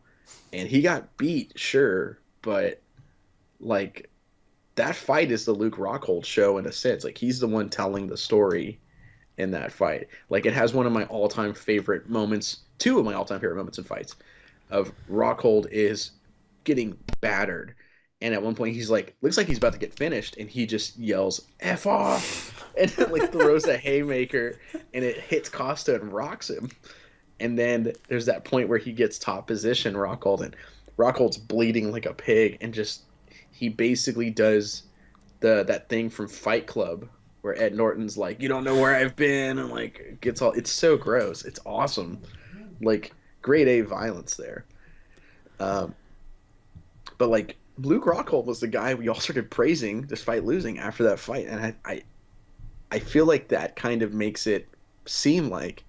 and he got beat, sure, but like, that fight is the Luke Rockhold show in a sense. Like, he's the one telling the story in that fight. Like, it has one of my all-time favorite moments, two of my all-time favorite moments in fights, of Rockhold is getting battered, and at one point he's like, looks like he's about to get finished, and he just yells "F off," and then, like, throws a haymaker, and it hits Costa and rocks him. And then there's that point where he gets top position, Rockhold, and Rockhold's bleeding like a pig, and just, he basically does that thing from Fight Club where Ed Norton's like, "You don't know where I've been," and like gets all, it's so gross. It's awesome. Like, grade A violence there. But like, Luke Rockhold was the guy we all started praising despite losing after that fight, and I feel like that kind of makes it seem like,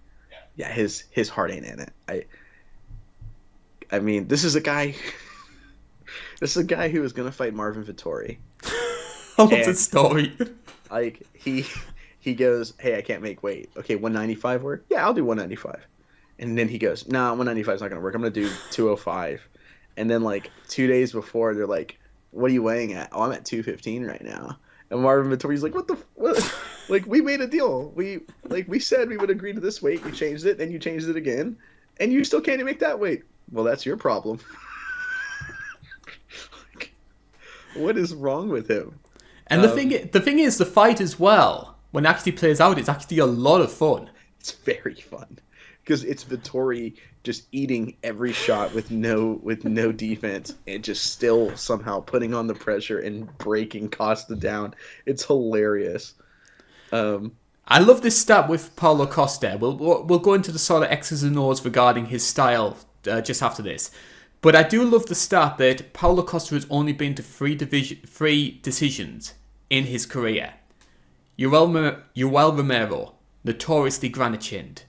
yeah, his heart ain't in it. I mean, this is a guy who was gonna fight Marvin Vettori. I love the story. Like, he goes, "Hey, I can't make weight. Okay, 195 work? Yeah, I'll do 195." And then he goes, "Nah, 195 is not gonna work. I'm gonna do 205." And then, like, 2 days before, they're like, "What are you weighing at?" "Oh, I'm at 215 right now." And Marvin Vettori's like, what? Like, we made a deal. We said we would agree to this weight. You changed it, and you changed it again, and you still can't make that weight. Well, that's your problem. Like, what is wrong with him? And the thing is, the fight as well, when it actually plays out, it's actually a lot of fun. It's very fun because it's Vettori just eating every shot with no defense and just still somehow putting on the pressure and breaking Costa down. It's hilarious. I love this stat with Paulo Costa. We'll go into the sort of X's and O's regarding his style just after this. But I do love the stat that Paulo Costa has only been to three decisions in his career. Yoel Romero, notoriously granite-chinned.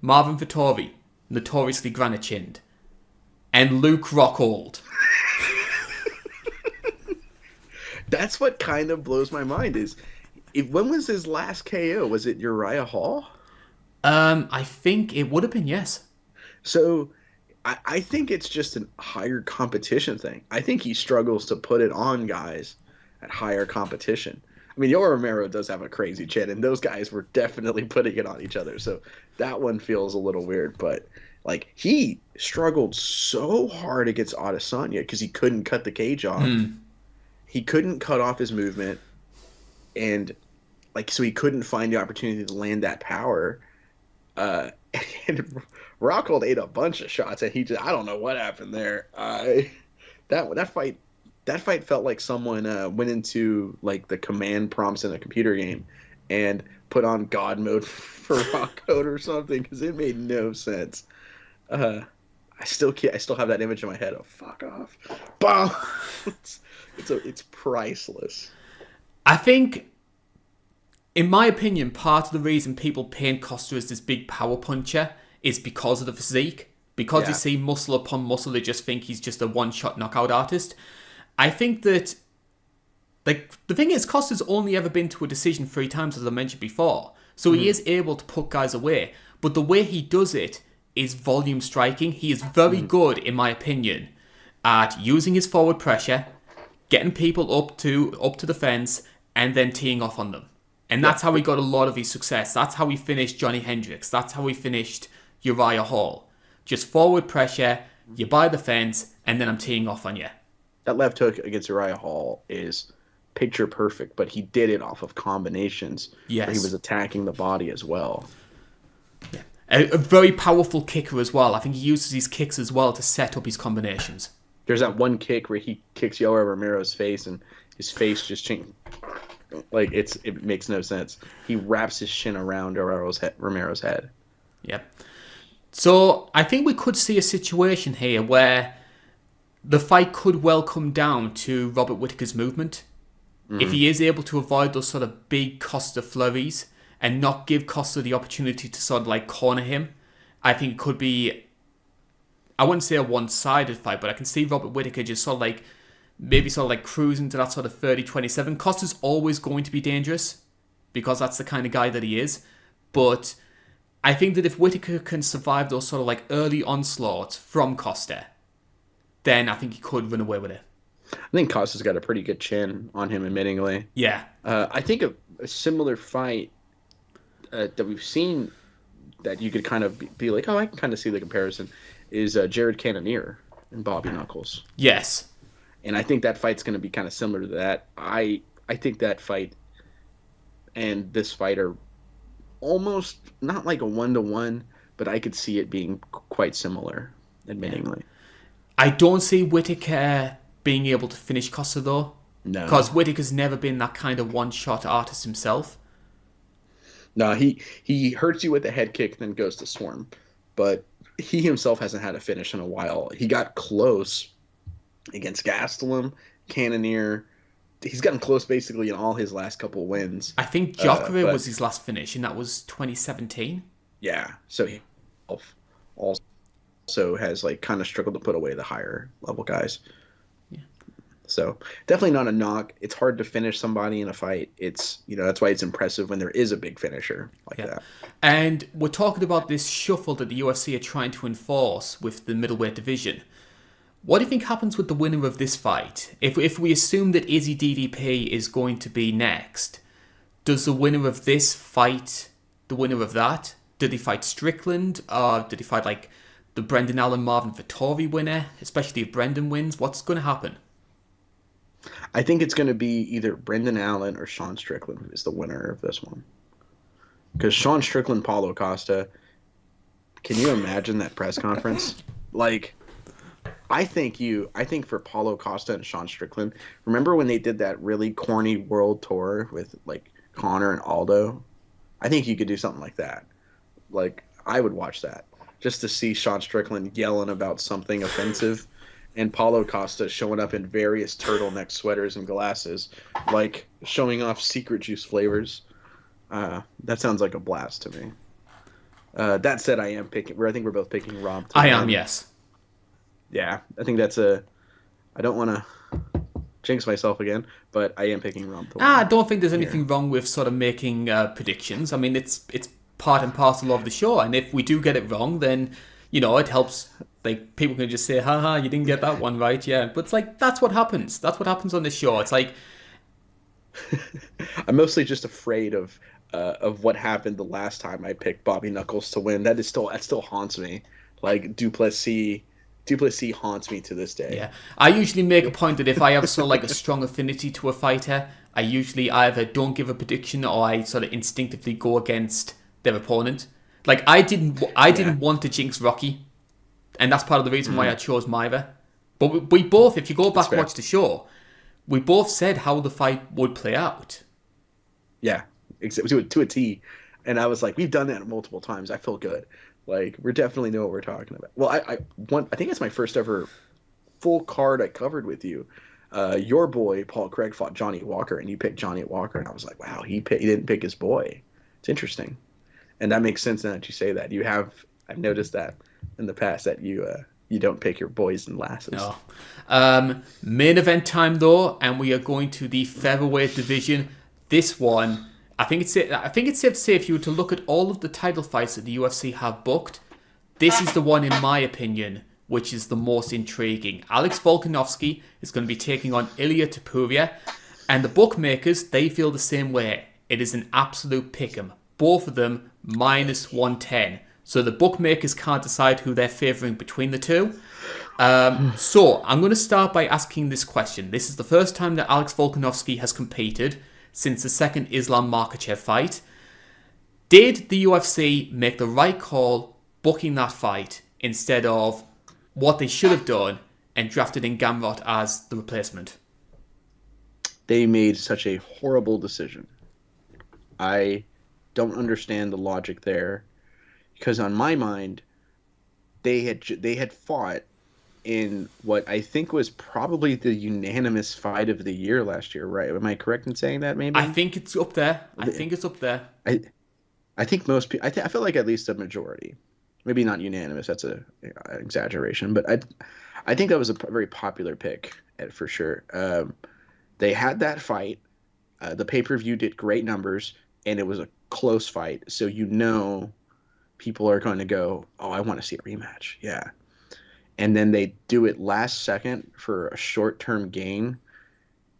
Marvin Vettori, notoriously granite-chinned. And Luke Rockhold. That's what kind of blows my mind is, when was his last KO? Was it Uriah Hall? I think it would have been, yes. So I think it's just a higher competition thing. I think he struggles to put it on guys at higher competition. I mean, Yoel Romero does have a crazy chin, and those guys were definitely putting it on each other. So that one feels a little weird. But, like, he struggled so hard against Adesanya because he couldn't cut the cage off. He couldn't cut off his movement. And, like, so he couldn't find the opportunity to land that power. And Rockhold ate a bunch of shots, and he just, I don't know what happened there. That fight felt like someone went into, like, the command prompts in a computer game and put on God mode for Rockhold or something, because it made no sense. I still have that image in my head of "fuck off." Bomb. It's priceless. I think, in my opinion, part of the reason people paint Costa as this big power puncher is because of the physique. Because you see muscle upon muscle, they just think he's just a one-shot knockout artist. I think that, like, the thing is, Costa's only ever been to a decision 3 times, as I mentioned before. So he is able to put guys away. But the way he does it is volume striking. He is very good, in my opinion, at using his forward pressure, getting people up to the fence, and then teeing off on them. And that's how he got a lot of his success. That's how he finished Johnny Hendricks. That's how he finished Uriah Hall. Just forward pressure, you buy the fence, and then I'm teeing off on you. That left hook against Uriah Hall is picture perfect, but he did it off of combinations where he was attacking the body as well. Yeah. A very powerful kicker as well. I think he uses his kicks as well to set up his combinations. There's that one kick where he kicks Yoel Romero's face, and his face just changed. Like, it makes no sense. He wraps his shin around Romero's head. Yep. So I think we could see a situation here where the fight could well come down to Robert Whittaker's movement. Mm-hmm. If he is able to avoid those sort of big Costa flurries and not give Costa the opportunity to sort of like corner him, I think it could be, I wouldn't say a one-sided fight, but I can see Robert Whittaker just sort of like, maybe sort of like cruising to that sort of 30-27. Costa's always going to be dangerous because that's the kind of guy that he is. But I think that if Whittaker can survive those sort of like early onslaughts from Costa, then I think he could run away with it. I think Costa's got a pretty good chin on him, admittingly. Yeah. I think a similar fight that we've seen that you could kind of be like, oh, I can kind of see the comparison, is Jared Cannonier and Bobby Knuckles. Yes. And I think that fight's going to be kind of similar to that. I think that fight and this fight are almost not like a 1-to-1, but I could see it being quite similar, admittingly. I don't see Whittaker being able to finish Costa, though. No. Because Whittaker's never been that kind of one-shot artist himself. No, he hurts you with a head kick, then goes to swarm. But he himself hasn't had a finish in a while. He got close against Gastelum, Cannonier. He's gotten close basically in all his last couple wins. I think Jokere was his last finish, and that was 2017. Yeah, so he also has like kind of struggled to put away the higher level guys. Yeah. So definitely not a knock. It's hard to finish somebody in a fight. It's, that's why it's impressive when there is a big finisher like that. And we're talking about this shuffle that the UFC are trying to enforce with the middleweight division. What do you think happens with the winner of this fight? If we assume that Izzy DDP is going to be next, does the winner of this fight the winner of that? Did he fight Strickland? Or did he fight like the Brendan Allen Marvin Vettori winner? Especially if Brendan wins, what's going to happen? I think it's going to be either Brendan Allen or Sean Strickland is the winner of this one. Because Sean Strickland, Paulo Costa, can you imagine that press conference? Like, I think for Paulo Costa and Sean Strickland, remember when they did that really corny world tour with like Conor and Aldo? I think you could do something like that. Like, I would watch that just to see Sean Strickland yelling about something offensive and Paulo Costa showing up in various turtleneck sweaters and glasses, like showing off secret juice flavors. That sounds like a blast to me. That said, I think we're both picking Rob. I am, yes. Yeah, I think that's I don't want to jinx myself again, but I am picking Rob. I don't think there's anything wrong with sort of making predictions. I mean, it's part and parcel of the show, and if we do get it wrong, then it helps. Like, people can just say, haha, you didn't get that one right, yeah. But it's like, that's what happens. That's what happens on this show. It's like... I'm mostly just afraid of what happened the last time I picked Bobby Knuckles to win. That still haunts me. Like, Duplessis haunts me to this day. Yeah. I usually make a point that if I have sort of like a strong affinity to a fighter, I usually either don't give a prediction or I sort of instinctively go against their opponent. Like, I didn't want to jinx Rocky. And that's part of the reason why I chose Myra. But we both, if you go back and watch the show, we both said how the fight would play out. Yeah, to a T. And I was like, we've done that multiple times. I feel good. Like, we definitely know what we're talking about. Well, I think it's my first ever full card I covered with you. Your boy, Paul Craig, fought Johnny Walker, and you picked Johnny Walker. And I was like, wow, he didn't pick his boy. It's interesting. And that makes sense now that you say that. I've noticed that in the past that you don't pick your boys and lasses. No. Main event time though, and we are going to the featherweight division. This one, I think it's safe to say if you were to look at all of the title fights that the UFC have booked, this is the one, in my opinion, which is the most intriguing. Alex Volkanovski is going to be taking on Ilia Topuria, and the bookmakers, they feel the same way. It is an absolute pick'em. Both of them minus 110. So the bookmakers can't decide who they're favouring between the two. So I'm going to start by asking this question. This is the first time that Alex Volkanovski has competed since the second Islam Makhachev fight. Did the UFC make the right call booking that fight instead of what they should have done and drafted in Gamrot as the replacement? They made such a horrible decision. I don't understand the logic there, because on my mind, they had fought in what I think was probably the unanimous fight of the year last year, right? Am I correct in saying that? Maybe I think it's up there. I think most people. I feel like at least a majority, maybe not unanimous. That's an exaggeration, but I think that was a very popular pick for sure. They had that fight. The pay-per-view did great numbers, and it was a close fight. So people are going to go, oh, I want to see a rematch. Yeah. And then they do it last second for a short-term gain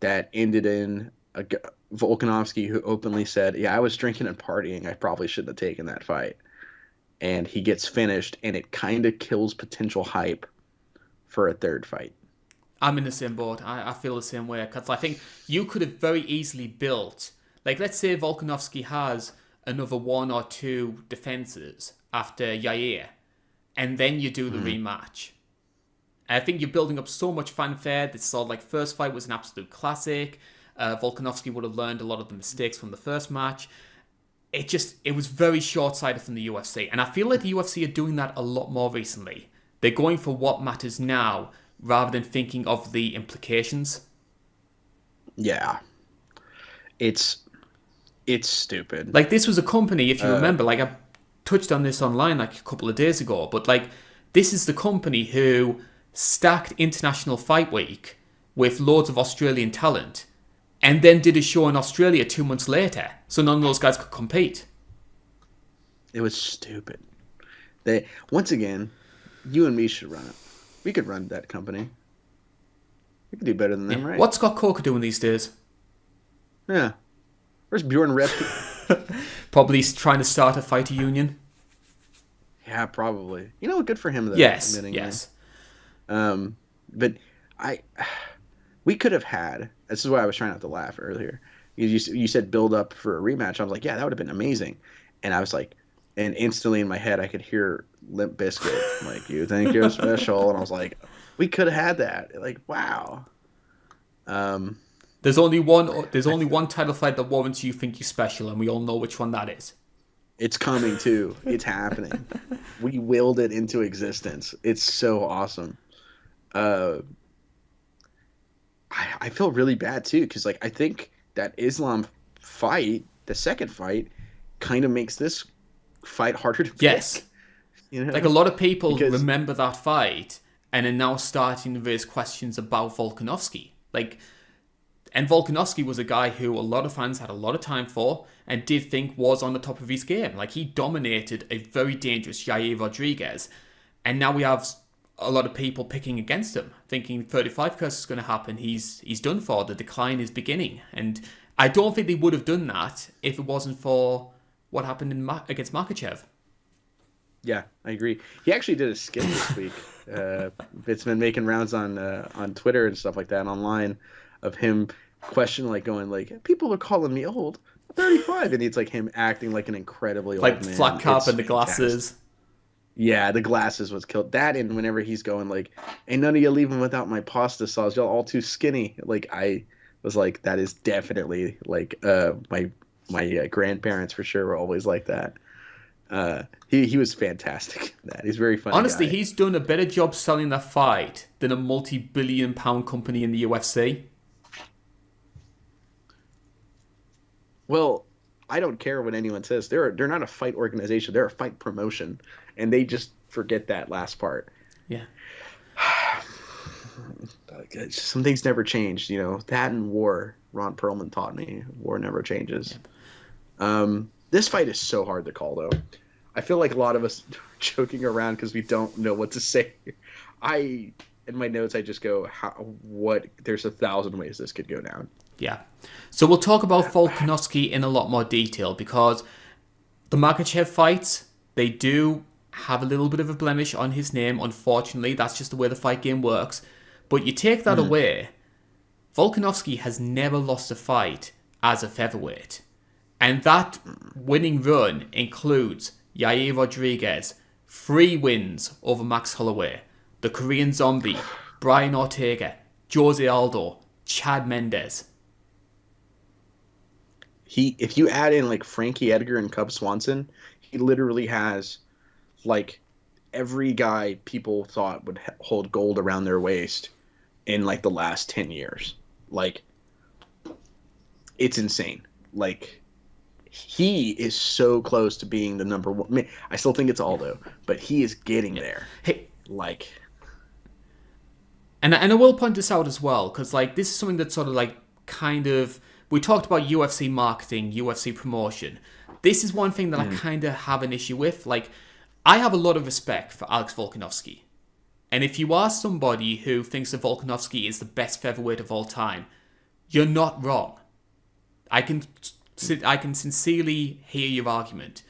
that ended in Volkanovski, who openly said, yeah, I was drinking and partying. I probably shouldn't have taken that fight. And he gets finished, and it kind of kills potential hype for a third fight. I'm in the same boat. I feel the same way. Because I think you could have very easily built, like, let's say Volkanovski has another one or two defenses after Yair, and then you do the rematch. I think you're building up so much fanfare. This sort of like first fight was an absolute classic. Volkanovski would have learned a lot of the mistakes from the first match. It was very short-sighted from the UFC. And I feel like the UFC are doing that a lot more recently. They're going for what matters now rather than thinking of the implications. Yeah. It's stupid. Like, this was a company, if you remember, like I touched on this online like a couple of days ago, but like this is the company who stacked International Fight Week with loads of Australian talent and then did a show in Australia 2 months later so none of those guys could compete. It was stupid. Once again, you and me should run it. We could run that company. We could do better than them, right? What's Scott Coker doing these days? Yeah. Where's Bjorn Repke? Probably trying to start a fighter union. Yeah, probably. Good for him though. Yes. But we could have had. This is why I was trying not to laugh earlier. You said build up for a rematch. I was like, yeah, that would have been amazing. And I was like, and instantly in my head I could hear Limp Bizkit, like, you think you're special, and I was like, we could have had that. Like, wow. There's only one title fight that warrants you think you're special, and we all know which one that is. It's coming too. It's happening. We willed it into existence. It's so awesome. I feel really bad too, because like I think that Islam fight, the second fight, kind of makes this fight harder to pick. Yes. Like a lot of people remember that fight and are now starting to raise questions about Volkanovski. And Volkanovski was a guy who a lot of fans had a lot of time for and did think was on the top of his game. Like, he dominated a very dangerous Yair Rodriguez. And now we have a lot of people picking against him, thinking 35 curse is going to happen. He's done for. The decline is beginning. And I don't think they would have done that if it wasn't for what happened against Makhachev. Yeah, I agree. He actually did a skit this week. It's been making rounds on Twitter and stuff like that, online, of him questioning, like, going like, people are calling me old, 35, and it's like him acting like an incredibly old man. Like flat cap and the glasses. Yeah, the glasses was killed. That, and whenever he's going like, ain't none of you leaving without my pasta sauce, y'all all too skinny. Like, I was like, that is definitely like my grandparents for sure were always like that. He was fantastic at that. He's very funny. Honestly, guy. He's done a better job selling that fight than a multi-billion-pound company in the UFC. Well, I don't care what anyone says. They're not a fight organization. They're a fight promotion, and they just forget that last part. Yeah. Some things never changed, That and war. Ron Perlman taught me. War never changes. Yep. This fight is so hard to call, though. I feel like a lot of us are joking around because we don't know what to say. I in my notes I just go, there's 1,000 ways this could go down. Yeah. So we'll talk about Volkanovski in a lot more detail because the Makhachev fights, they do have a little bit of a blemish on his name. Unfortunately, that's just the way the fight game works. But you take that away, Volkanovski has never lost a fight as a featherweight. And that winning run includes Yair Rodriguez, 3 wins over Max Holloway, the Korean Zombie, Brian Ortega, Jose Aldo, Chad Mendes. If you add in like Frankie Edgar and Cub Swanson, he literally has like every guy people thought would hold gold around their waist in like the last 10 years. Like, it's insane. Like, he is so close to being the number one. I mean, I still think it's Aldo, but he is getting there. Hey, like, and I will point this out as well, because like this is something that's sort of like kind of, we talked about UFC marketing, UFC promotion. This is one thing that I kind of have an issue with. Like, I have a lot of respect for Alex Volkanovski. And if you are somebody who thinks that Volkanovski is the best featherweight of all time, you're not wrong. I can sincerely hear your argument.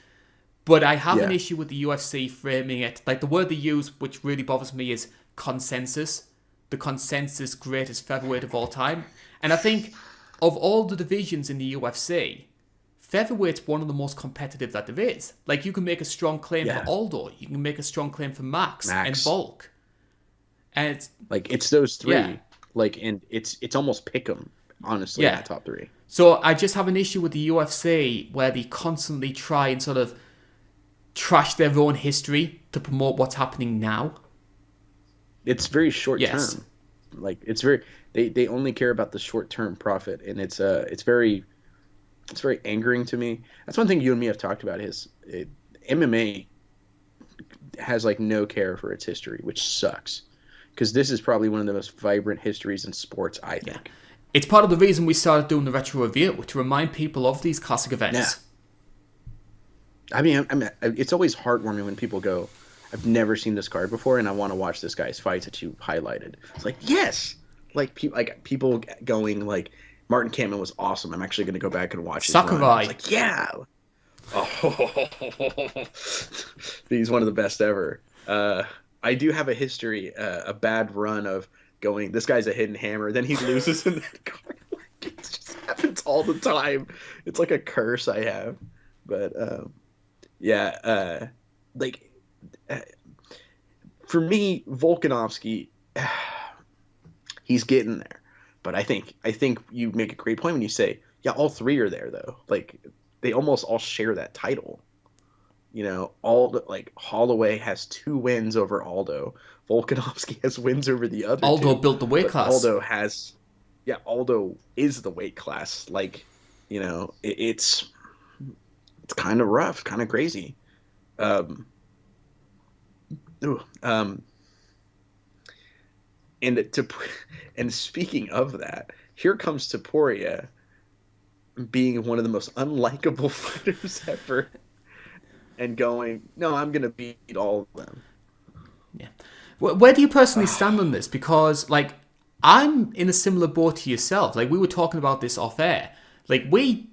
But I have an issue with the UFC framing it. Like, the word they use, which really bothers me, is consensus. The consensus greatest featherweight of all time. And I think of all the divisions in the UFC, featherweight's one of the most competitive that there is. Like, you can make a strong claim for Aldo. You can make a strong claim for Max. And Volk. And it's like, it's those 3. Yeah. Like, and it's almost pick 'em, honestly, in the top 3. So I just have an issue with the UFC where they constantly try and sort of trash their own history to promote what's happening now. It's very short term. Like, it's very they only care about the short term profit, and it's very angering to me. That's one thing you and me have talked about is MMA has like no care for its history, which sucks. Because this is probably one of the most vibrant histories in sports, I think. Yeah. It's part of the reason we started doing the retro review, to remind people of these classic events. Yeah. I mean, it's always heartwarming when people go, I've never seen this card before, and I want to watch this guy's fights that you highlighted. It's like, yes! Like people going, like, Martin Kampmann was awesome. I'm actually going to go back and watch his run. Sakurai. Like, yeah! Oh, he's one of the best ever. I do have a history, a bad run of going, this guy's a hidden hammer, then he loses in that card. Like, it just happens all the time. It's like a curse I have. But, for me, Volkanovski, he's getting there. But I think you make a great point when you say, yeah, all 3 are there, though. Like, they almost all share that title. You know, Holloway has 2 wins over Aldo. Volkanovski has wins over the other Aldo 2. built the weight class. Aldo is the weight class. Like, you know, it's kind of rough, kind of crazy. And speaking of that, here comes Topuria being one of the most unlikable fighters ever. And going, no, I'm going to beat all of them. Yeah. Where do you personally stand on this? Because, like, I'm in a similar boat to yourself. Like, we were talking about this off air. Like, we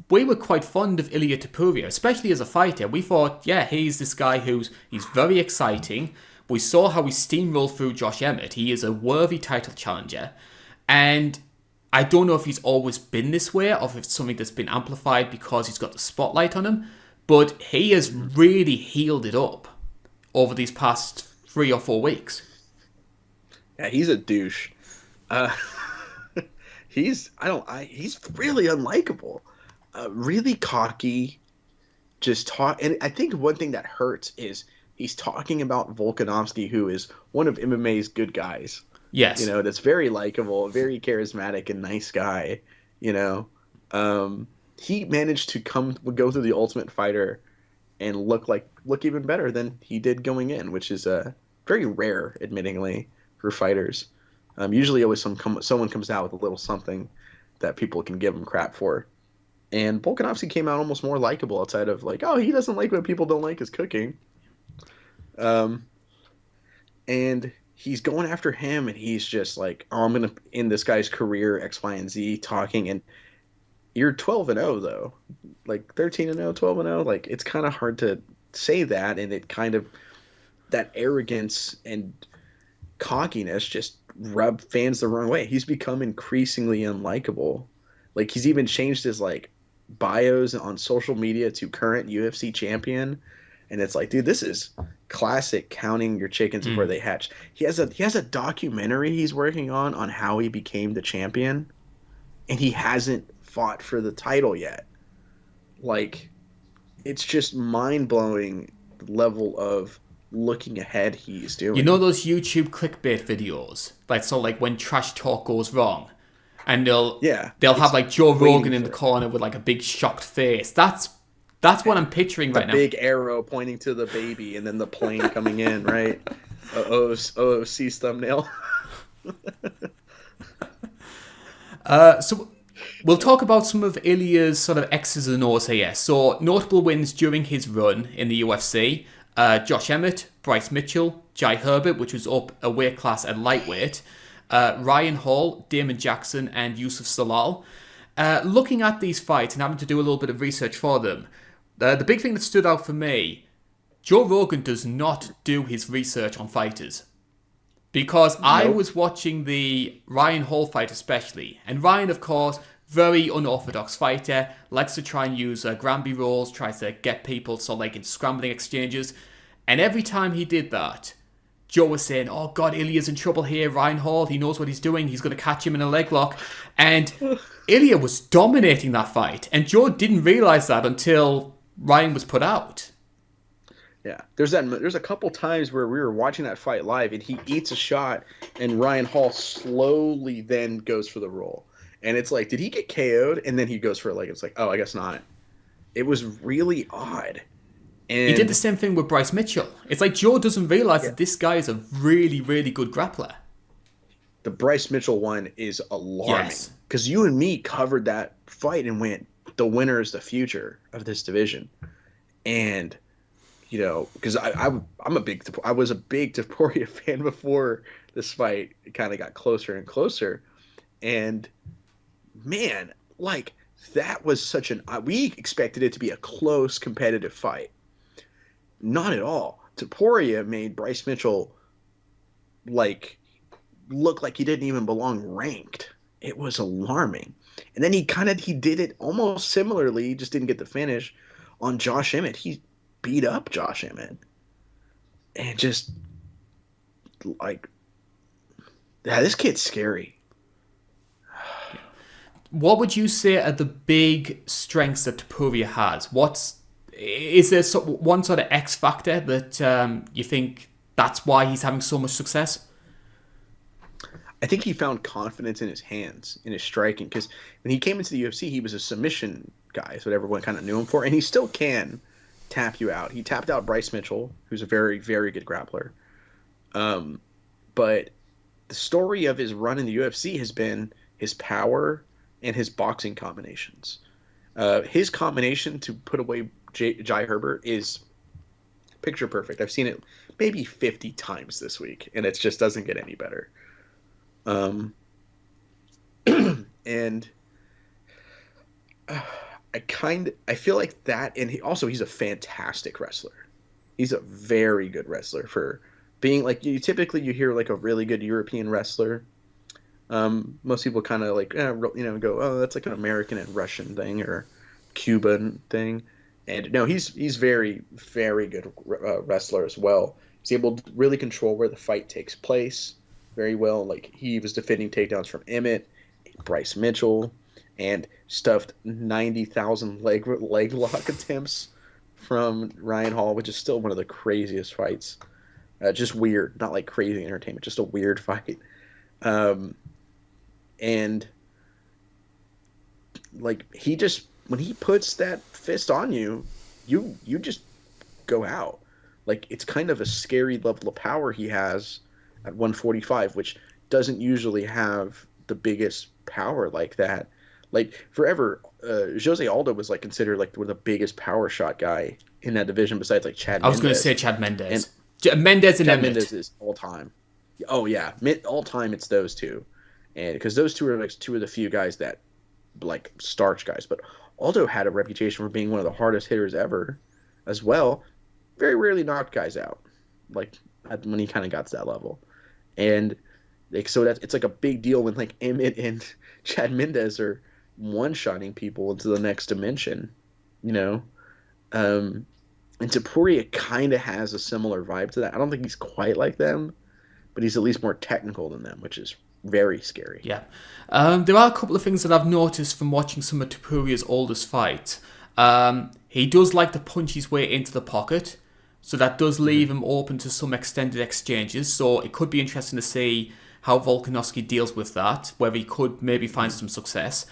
were quite fond of Ilia Topuria, especially as a fighter. We thought, yeah, he's this guy he's very exciting. We saw how he steamrolled through Josh Emmett. He is a worthy title challenger. And I don't know if he's always been this way or if it's something that's been amplified because he's got the spotlight on him. But he has really healed it up over these past 3 or 4 weeks. Yeah, he's a douche. He's really unlikable. Really cocky. And I think one thing that hurts is he's talking about Volkanovski, who is one of MMA's good guys. Yes. You know, that's very likable, very charismatic and nice guy, you know. He managed to go through the Ultimate Fighter and look even better than he did going in, which is very rare, admittingly, for fighters. Usually, always someone comes out with a little something that people can give him crap for. And Volkanovski came out almost more likable outside of like, oh, he doesn't like what people don't like his cooking. And he's going after him, and he's just like, oh, I'm gonna end this guy's career, X, Y, and Z, talking. And you're 12-0 though, like 13-0, 12-0. Like it's kind of hard to say that, and it kind of that arrogance and cockiness just rub fans the wrong way. He's become increasingly unlikable. Like he's even changed his like bios on social media to current UFC champion, and it's like, dude, this is classic counting your chickens before they hatch. He has a documentary he's working on how he became the champion, and he hasn't fought for the title yet. Like, it's just mind-blowing level of looking ahead he's doing. You know those YouTube clickbait videos? Like when trash talk goes wrong, and they'll have like Joe Rogan in the corner with like a big shocked face. That's what I'm picturing right now. A big arrow pointing to the baby, and then the plane coming in, right? OOC's thumbnail. So we'll talk about some of Ilia's sort of X's and O's here. So notable wins during his run in the UFC. Josh Emmett, Bryce Mitchell, Jai Herbert, which was up a weight class at lightweight, Ryan Hall, Damon Jackson, and Yusuf Salal. Looking at these fights and having to do a little bit of research for them, the big thing that stood out for me, Joe Rogan does not do his research on fighters. Because I was watching the Ryan Hall fight especially, and Ryan, of course, very unorthodox fighter, likes to try and use Granby rolls, tries to get people so like in scrambling exchanges, and every time he did that, Joe was saying, oh God, Ilia's in trouble here, Ryan Hall, he knows what he's doing, he's going to catch him in a leg lock, and Ilia was dominating that fight, and Joe didn't realise that until Ryan was put out. Yeah, there's a couple times where we were watching that fight live, and he eats a shot, and Ryan Hall slowly then goes for the roll. And it's like, did he get KO'd? And then he goes for it. Like, it's like, oh, I guess not. It was really odd. And he did the same thing with Bryce Mitchell. It's like Joe doesn't realize that this guy is a really, really good grappler. The Bryce Mitchell one is alarming. Because you and me covered that fight and went, the winner is the future of this division. And, you know, because I was a big Topuria fan before this fight. It kind of got closer and closer. And man, like, that was such we expected it to be a close competitive fight. Not at all. Topuria made Bryce Mitchell like look like he didn't even belong ranked. It was alarming. And then he did it almost similarly, just didn't get the finish on Josh Emmett. He beat up Josh Emmett. And just like, yeah, this kid's scary. What would you say are the big strengths that Topuria has? Is there one sort of X factor that you think that's why he's having so much success? I think he found confidence in his hands, in his striking, because when he came into the UFC, he was a submission guy, so everyone kind of knew him for, and he still can tap you out. He tapped out Bryce Mitchell, who's a very, very good grappler. But the story of his run in the UFC has been his power and his boxing combinations. His combination to put away Jai Herbert is picture perfect. I've seen it maybe 50 times this week, and it just doesn't get any better. And I feel like that, and he's a fantastic wrestler. He's a very good wrestler for being like, you hear like a really good European wrestler. Most people kind of like, go, oh, that's like an American and Russian thing or Cuban thing. And no, he's very, very good wrestler as well. He's able to really control where the fight takes place very well. Like, he was defending takedowns from Emmett, Bryce Mitchell, and stuffed 90,000 leg lock attempts from Ryan Hall, which is still one of the craziest fights. Just weird, not like crazy entertainment, just a weird fight. And like, when he puts that fist on you, you just go out. Like, it's kind of a scary level of power he has at 145, which doesn't usually have the biggest power like that. Like, forever, Jose Aldo was like considered like one of the biggest power shot guy in that division, besides like Chad Mendes. I was going to say Chad Mendes. Mendes and Chad Emmett. Mendes is all time. Oh yeah, all time it's those two, and because those two are like two of the few guys that like starch guys. But Aldo had a reputation for being one of the hardest hitters ever, as well. Very rarely knocked guys out, like when he kind of got to that level, and like so that it's like a big deal when like Emmett and Chad Mendez are one-shotting people into the next dimension, you know. And Topuria kind of has a similar vibe to that. I don't think he's quite like them, but he's at least more technical than them, which is very scary. Yeah. There are a couple of things that I've noticed from watching some of Topuria's oldest fights. He does like to punch his way into the pocket, so that does leave him open to some extended exchanges. So it could be interesting to see how Volkanovski deals with that, whether he could maybe find some success.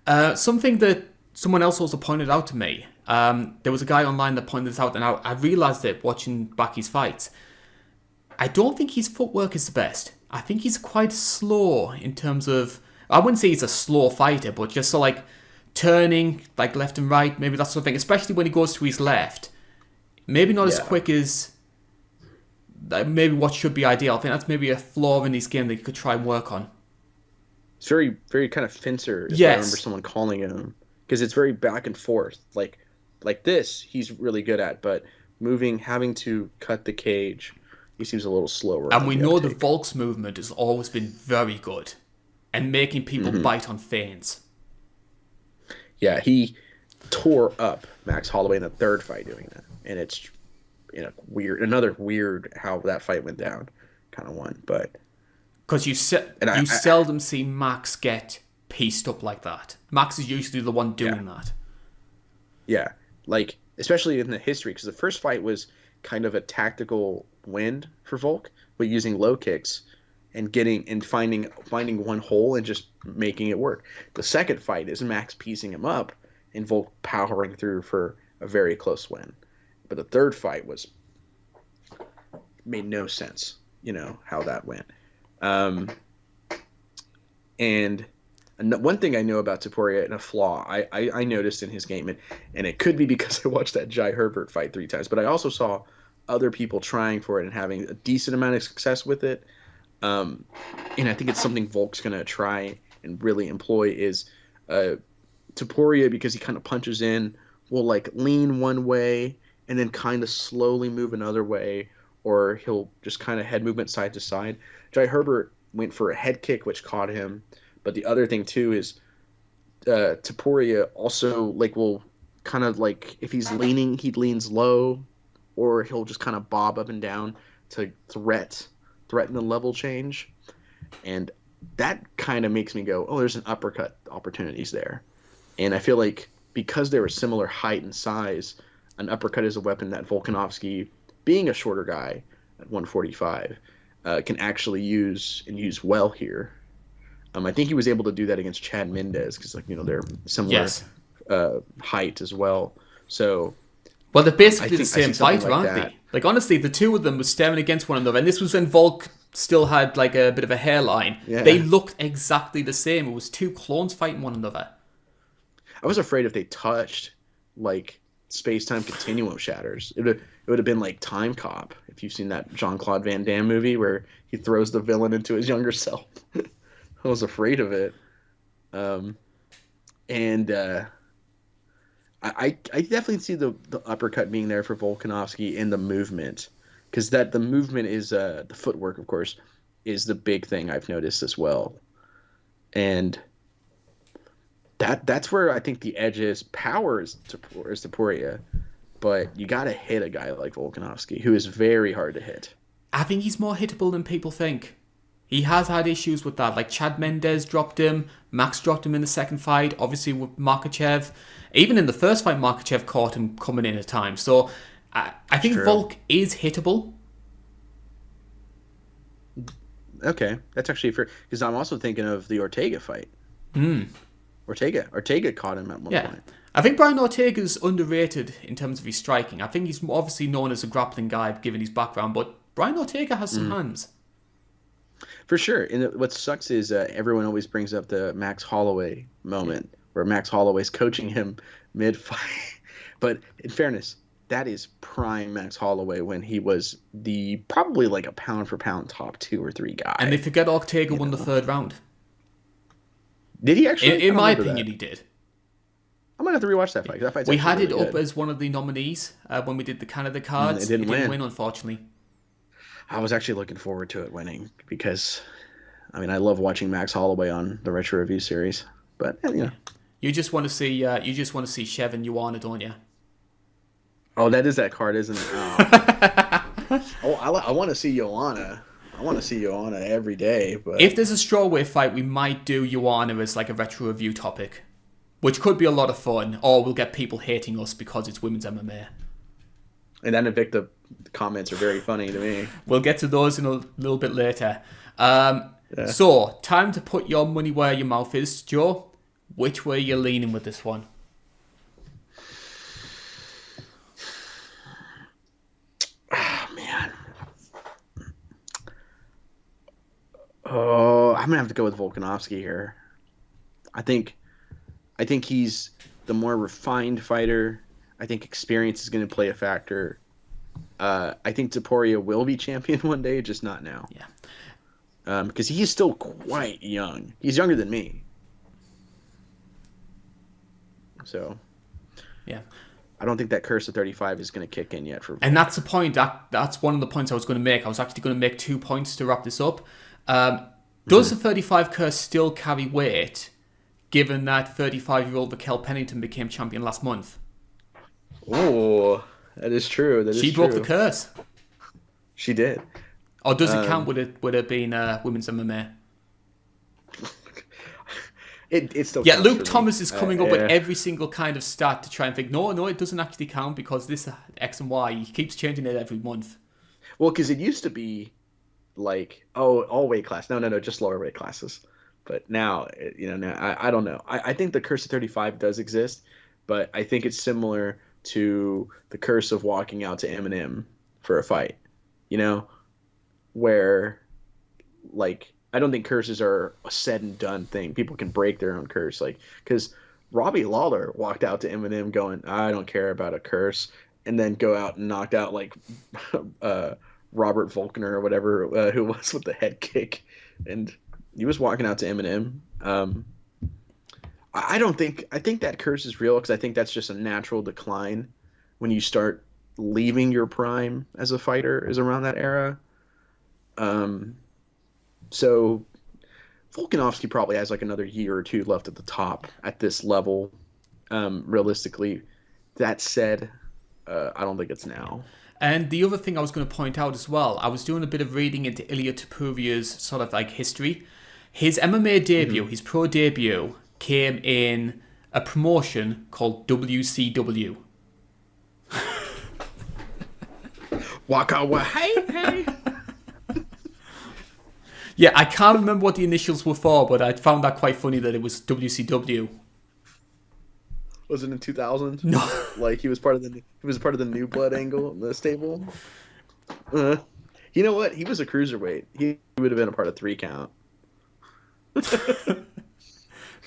Something that someone else also pointed out to me, there was a guy online that pointed this out, and I realised it watching back his fights. I don't think his footwork is the best. I think he's quite slow in terms of, I wouldn't say he's a slow fighter, but just so like turning like left and right, maybe that sort of thing, especially when he goes to his left. Maybe not as quick as maybe what should be ideal. I think that's maybe a flaw in his game that you could try and work on. It's very, very kind of fencer. Yes. I remember someone calling him, because it's very back and forth. Like this, he's really good at, but moving, having to cut the cage, he seems a little slower. And we know the Volk's movement has always been very good, and making people bite on feints. Yeah, he tore up Max Holloway in the third fight doing that, and it's another weird how that fight went down, kind of one, but because you seldom see Max get pieced up like that. Max is usually the one doing that. Yeah, like especially in the history, because the first fight was kind of a tactical win for Volk, but using low kicks and finding one hole and just making it work. The second fight is Max piecing him up and Volk powering through for a very close win. But the third fight made no sense, how that went. And one thing I know about Topuria, and a flaw I noticed in his game, and it could be because I watched that Jai Herbert fight 3 times, but I also saw other people trying for it and having a decent amount of success with it. And I think it's something Volk's going to try and really employ is Topuria, because he kind of punches in, will like lean one way and then kind of slowly move another way, or he'll just kind of head movement side to side. Jai Herbert went for a head kick, which caught him. But the other thing too is Topuria also like will kind of like, if he's leaning, he leans low, or he'll just kind of bob up and down to threaten the level change. And that kind of makes me go, oh, there's an uppercut opportunities there. And I feel like because they were similar height and size, an uppercut is a weapon that Volkanovski, being a shorter guy at 145, can actually use well here. I think he was able to do that against Chad Mendez because, they're similar height as well. So, well, they're basically the same fighter, aren't they? Like, honestly, the two of them were staring against one another, and this was when Volk still had like a bit of a hairline. Yeah. They looked exactly the same. It was two clones fighting one another. I was afraid if they touched, like, space-time continuum shatters, it would have been like Time Cop. If you've seen that Jean-Claude Van Damme movie where he throws the villain into his younger self. I was afraid of it. I definitely see the uppercut being there for Volkanovski in the movement, because the movement is the footwork, of course, is the big thing I've noticed as well. And that's where I think the edge is. Power is Topuria, but you got to hit a guy like Volkanovski, who is very hard to hit. I think he's more hittable than people think. He has had issues with that. Like Chad Mendez dropped him, Max dropped him in the second fight, obviously with Makhachev. Even in the first fight, Makhachev caught him coming in at times. So I think Volk is hittable. Okay, that's actually fair, because I'm also thinking of the Ortega fight. Ortega caught him at one point. I think Brian Ortega's underrated in terms of his striking. I think he's obviously known as a grappling guy given his background, but Brian Ortega has some hands. For sure. And what sucks is everyone always brings up the Max Holloway moment where Max Holloway's coaching him mid-fight. But in fairness, that is prime Max Holloway when he was the probably like a pound for pound top 2 or 3 guy. And they forget Ortega won the 3rd round. Did he actually? In my opinion, he did. I might have to rewatch that fight. That fight's we had really it up good. as one of the nominees when we did the Canada cards. It didn't win, unfortunately. I was actually looking forward to it winning because, I mean, I love watching Max Holloway on the Retro Review series. But you just want to see Shev and Joanna, don't you? Oh, that is that card, isn't it? Oh, I want to see Joanna. I want to see Joanna every day. But if there's a strawweight fight, we might do Joanna as like a Retro Review topic, which could be a lot of fun. Or we'll get people hating us because it's women's MMA. And then Invicta comments are very funny to me. We'll get to those in a little bit later. So, time to put your money where your mouth is. Joe, which way are you leaning with this one? Oh, man. Oh, I'm going to have to go with Volkanovski here. I think he's the more refined fighter. I think experience is going to play a factor. I think Topuria will be champion one day, just not now. Yeah. Because he's still quite young. He's younger than me. So, yeah. I don't think that curse of 35 is going to kick in yet. And that's the point. That's one of the points I was going to make. I was actually going to make 2 points to wrap this up. Does the 35 curse still carry weight, given that 35-year-old Raquel Pennington became champion last month? Oh, that is true. She broke the curse. She did. Or does it count with it being women's MMA? It still yeah, counts Luke for Thomas me. is coming up with every single kind of stat to try and think, no, it doesn't actually count because this X and Y. He keeps changing it every month. Well, because it used to be like, all weight class. No, just lower weight classes. But now, now I don't know. I think the curse of 35 does exist, but I think it's similar to the curse of walking out to Eminem for a fight. Where, like, I don't think curses are a said and done thing. People can break their own curse, because Robbie Lawler walked out to Eminem going, "I don't care about a curse," and then go out and knocked out like Robert Volkner or whatever, who was with the head kick, and he was walking out to Eminem. I think that curse is real because I think that's just a natural decline when you start leaving your prime as a fighter is around that era. So Volkanovski probably has like another year or two left at the top at this level. Realistically, that said, I don't think it's now. And the other thing I was going to point out as well, I was doing a bit of reading into Ilia Topuria's sort of like history. His MMA debut, his pro debut, came in a promotion called WCW. Waka wa hey. Yeah, I can't remember what the initials were for, but I found that quite funny that it was WCW. Was it in 2000? No. Like he was part of the New Blood angle, the stable. You know what? He was a cruiserweight. He would have been a part of 3 Count.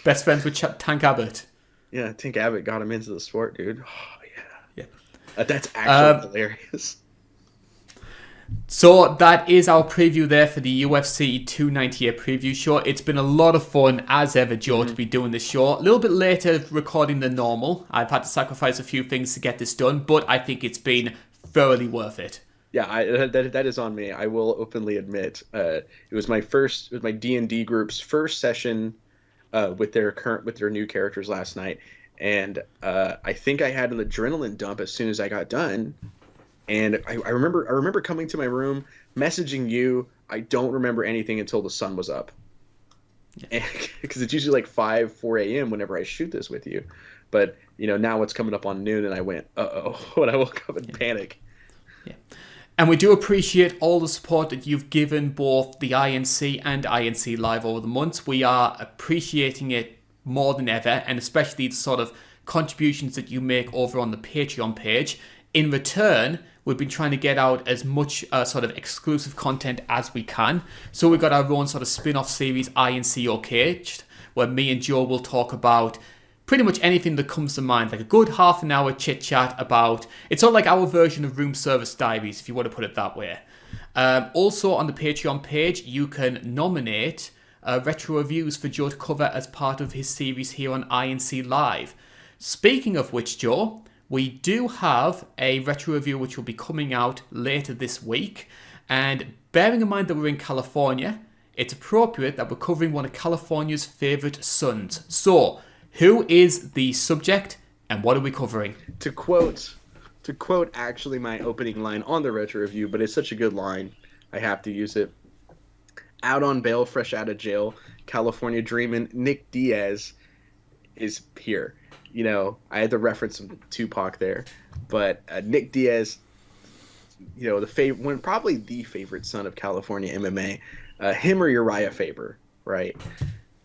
Best friends with Tank Abbott. Yeah, Tank Abbott got him into the sport, dude. Oh yeah. That's actually hilarious. So that is our preview there for the UFC 298 preview show. It's been a lot of fun, as ever, Joe, to be doing this show. A little bit later recording than normal. I've had to sacrifice a few things to get this done, but I think it's been thoroughly worth it. Yeah, that is on me. I will openly admit, it was my D&D group's first session with their new characters last night, and I think I had an adrenaline dump as soon as I got done. And I remember coming to my room, messaging you. I don't remember anything until the sun was up. Because it's usually like 4 a.m. whenever I shoot this with you. But, now it's coming up on noon and I went, uh-oh, when I woke up in panic. Yeah. And we do appreciate all the support that you've given both the INC and INC Live over the months. We are appreciating it more than ever, and especially the sort of contributions that you make over on the Patreon page. In return, we've been trying to get out as much sort of exclusive content as we can. So we've got our own sort of spin-off series, INC Caged, where me and Joe will talk about pretty much anything that comes to mind, like a good half an hour chit chat about. It's sort of like our version of Room Service Diaries, if you want to put it that way. Also on the Patreon page, you can nominate retro reviews for Joe to cover as part of his series here on INC Live. Speaking of which, Joe, we do have a retro review which will be coming out later this week. And bearing in mind that we're in California, it's appropriate that we're covering one of California's favourite sons. So, who is the subject and what are we covering? To quote actually my opening line on the retro review, but it's such a good line, I have to use it. Out on bail, fresh out of jail, California dreaming, Nick Diaz is here. You know, I had to reference some Tupac there, but Nick Diaz, you know, probably the favorite son of California MMA, him or Uriah Faber, right?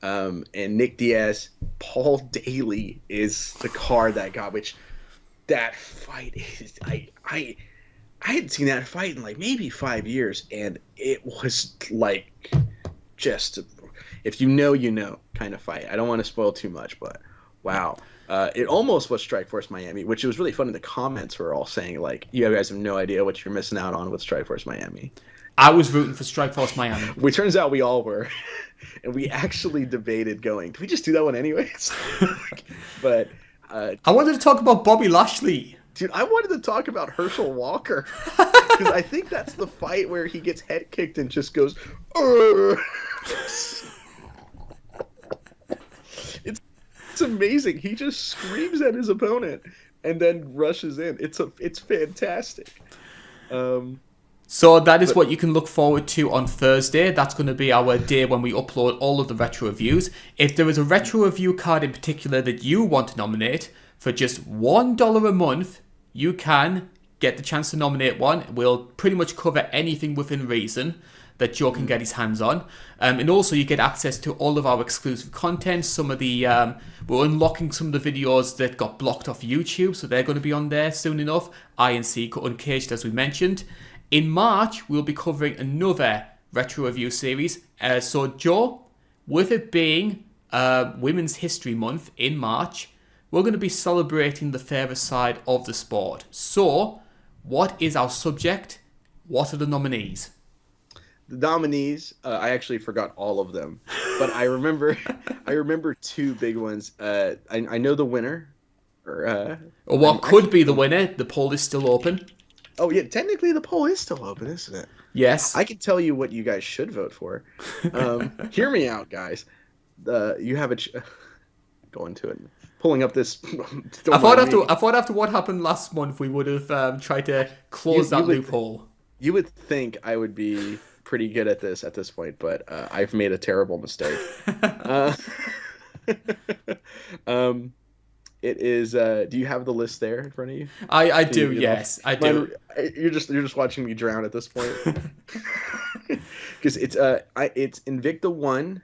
And Nick Diaz, Paul Daly is the card that got, which that fight is, I hadn't seen that fight in like maybe 5 years, and it was like just, if you know kind of fight. I don't want to spoil too much, but wow. It almost was Strikeforce Miami, which it was really fun in the comments were all saying, like, you guys have no idea what you're missing out on with Strikeforce Miami. I was rooting for Strikeforce Miami. Which turns out we all were. And we actually debated going, do we just do that one anyways? But I wanted to talk about Bobby Lashley. Dude, I wanted to talk about Herschel Walker. Because I think that's the fight where he gets head kicked and just goes, It's amazing. He just screams at his opponent and then rushes in. It's fantastic. So that is what you can look forward to on Thursday. That's going to be our day when we upload all of the retro reviews. If there is a retro review card in particular that you want to nominate, for just $1 a month, you can get the chance to nominate one. We'll pretty much cover anything within reason that Joe can get his hands on. And also you get access to all of our exclusive content. Some of the, we're unlocking some of the videos that got blocked off YouTube, so they're going to be on there soon enough. INC Uncaged, as we mentioned. In March, we'll be covering another retro review series. So Joe, with it being Women's History Month in March, we're going to be celebrating the fairer side of the sport. So, what is our subject? What are the nominees? The nominees, I actually forgot all of them, but I remember two big ones. I know the winner. Or what could be the winner. The poll is still open. Oh, yeah, technically the poll is still open, isn't it? Yes. I can tell you what you guys should vote for. Hear me out, guys. You have go into it. Pulling up this. I thought after what happened last month, we would have tried to close that loophole. You would think I would be pretty good at this point, but I've made a terrible mistake. It is. Do you have the list there in front of you? I do. Yes, I do. You're just watching me drown at this point. Because it's Invicta 1.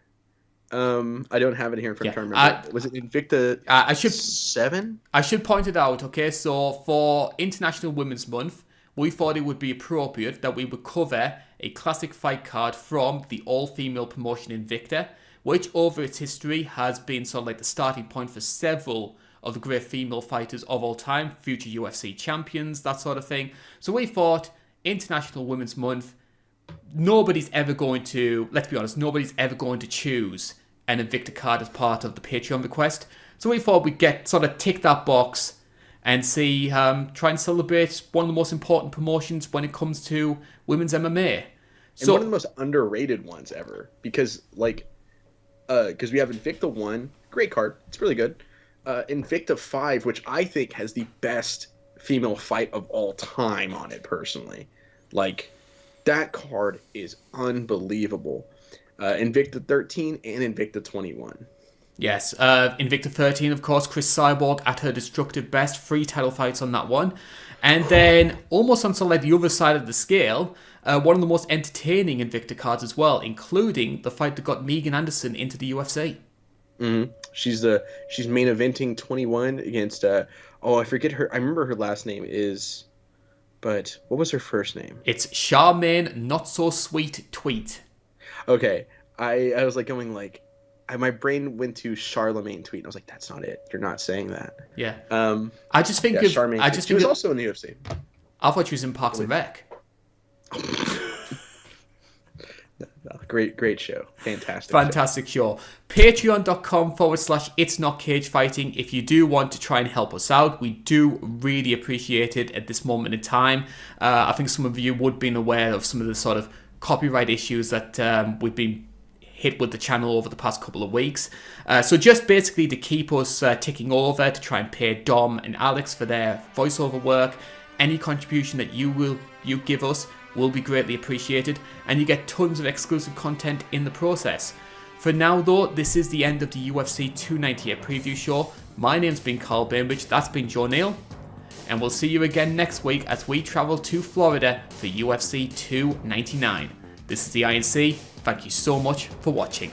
I don't have it here in front of me. Was it Invicta 7? I should point it out. Okay, so for International Women's Month, we thought it would be appropriate that we would cover a classic fight card from the all-female promotion Invicta, which over its history has been sort of like the starting point for several of the great female fighters of all time, future UFC champions, that sort of thing. So we thought, International Women's Month, nobody's ever going to choose an Invicta card as part of the Patreon request. So we thought we'd tick that box and see, try and celebrate one of the most important promotions when it comes to women's MMA. And one of the most underrated ones ever, because we have Invicta 1, great card, it's really good. Invicta 5, which I think has the best female fight of all time on it personally. Like, that card is unbelievable. Invicta 13 and Invicta 21. Yes, Invicta 13, of course, Chris Cyborg at her destructive best, 3 title fights on that one. And then, almost on sort of like the other side of the scale, one of the most entertaining Invicta cards as well, including the fight that got Megan Anderson into the UFC. Mm-hmm. She's main eventing 21 against I forget her. I remember her last name is, but what was her first name? It's Charmaine Not So Sweet Tweet. Okay, I was like going like, my brain went to Charlemagne tweet. And I was like, that's not it. You're not saying that. Yeah. I just think Charlemagne. She was also in the UFC. I thought she was in Parks and Rec. Great show. Fantastic show. Patreon.com/It's Not Cage Fighting. If you do want to try and help us out, we do really appreciate it at this moment in time. I think some of you would have been aware of some of the sort of copyright issues that we've been hit with the channel over the past couple of weeks. So just basically to keep us ticking over, to try and pay Dom and Alex for their voiceover work, any contribution that you give us will be greatly appreciated, and you get tons of exclusive content in the process. For now though, this is the end of the UFC 298 preview show. My name's been Karl Bainbridge, that's been Neal, and we'll see you again next week as we travel to Florida for UFC 299. This is the INC, thank you so much for watching.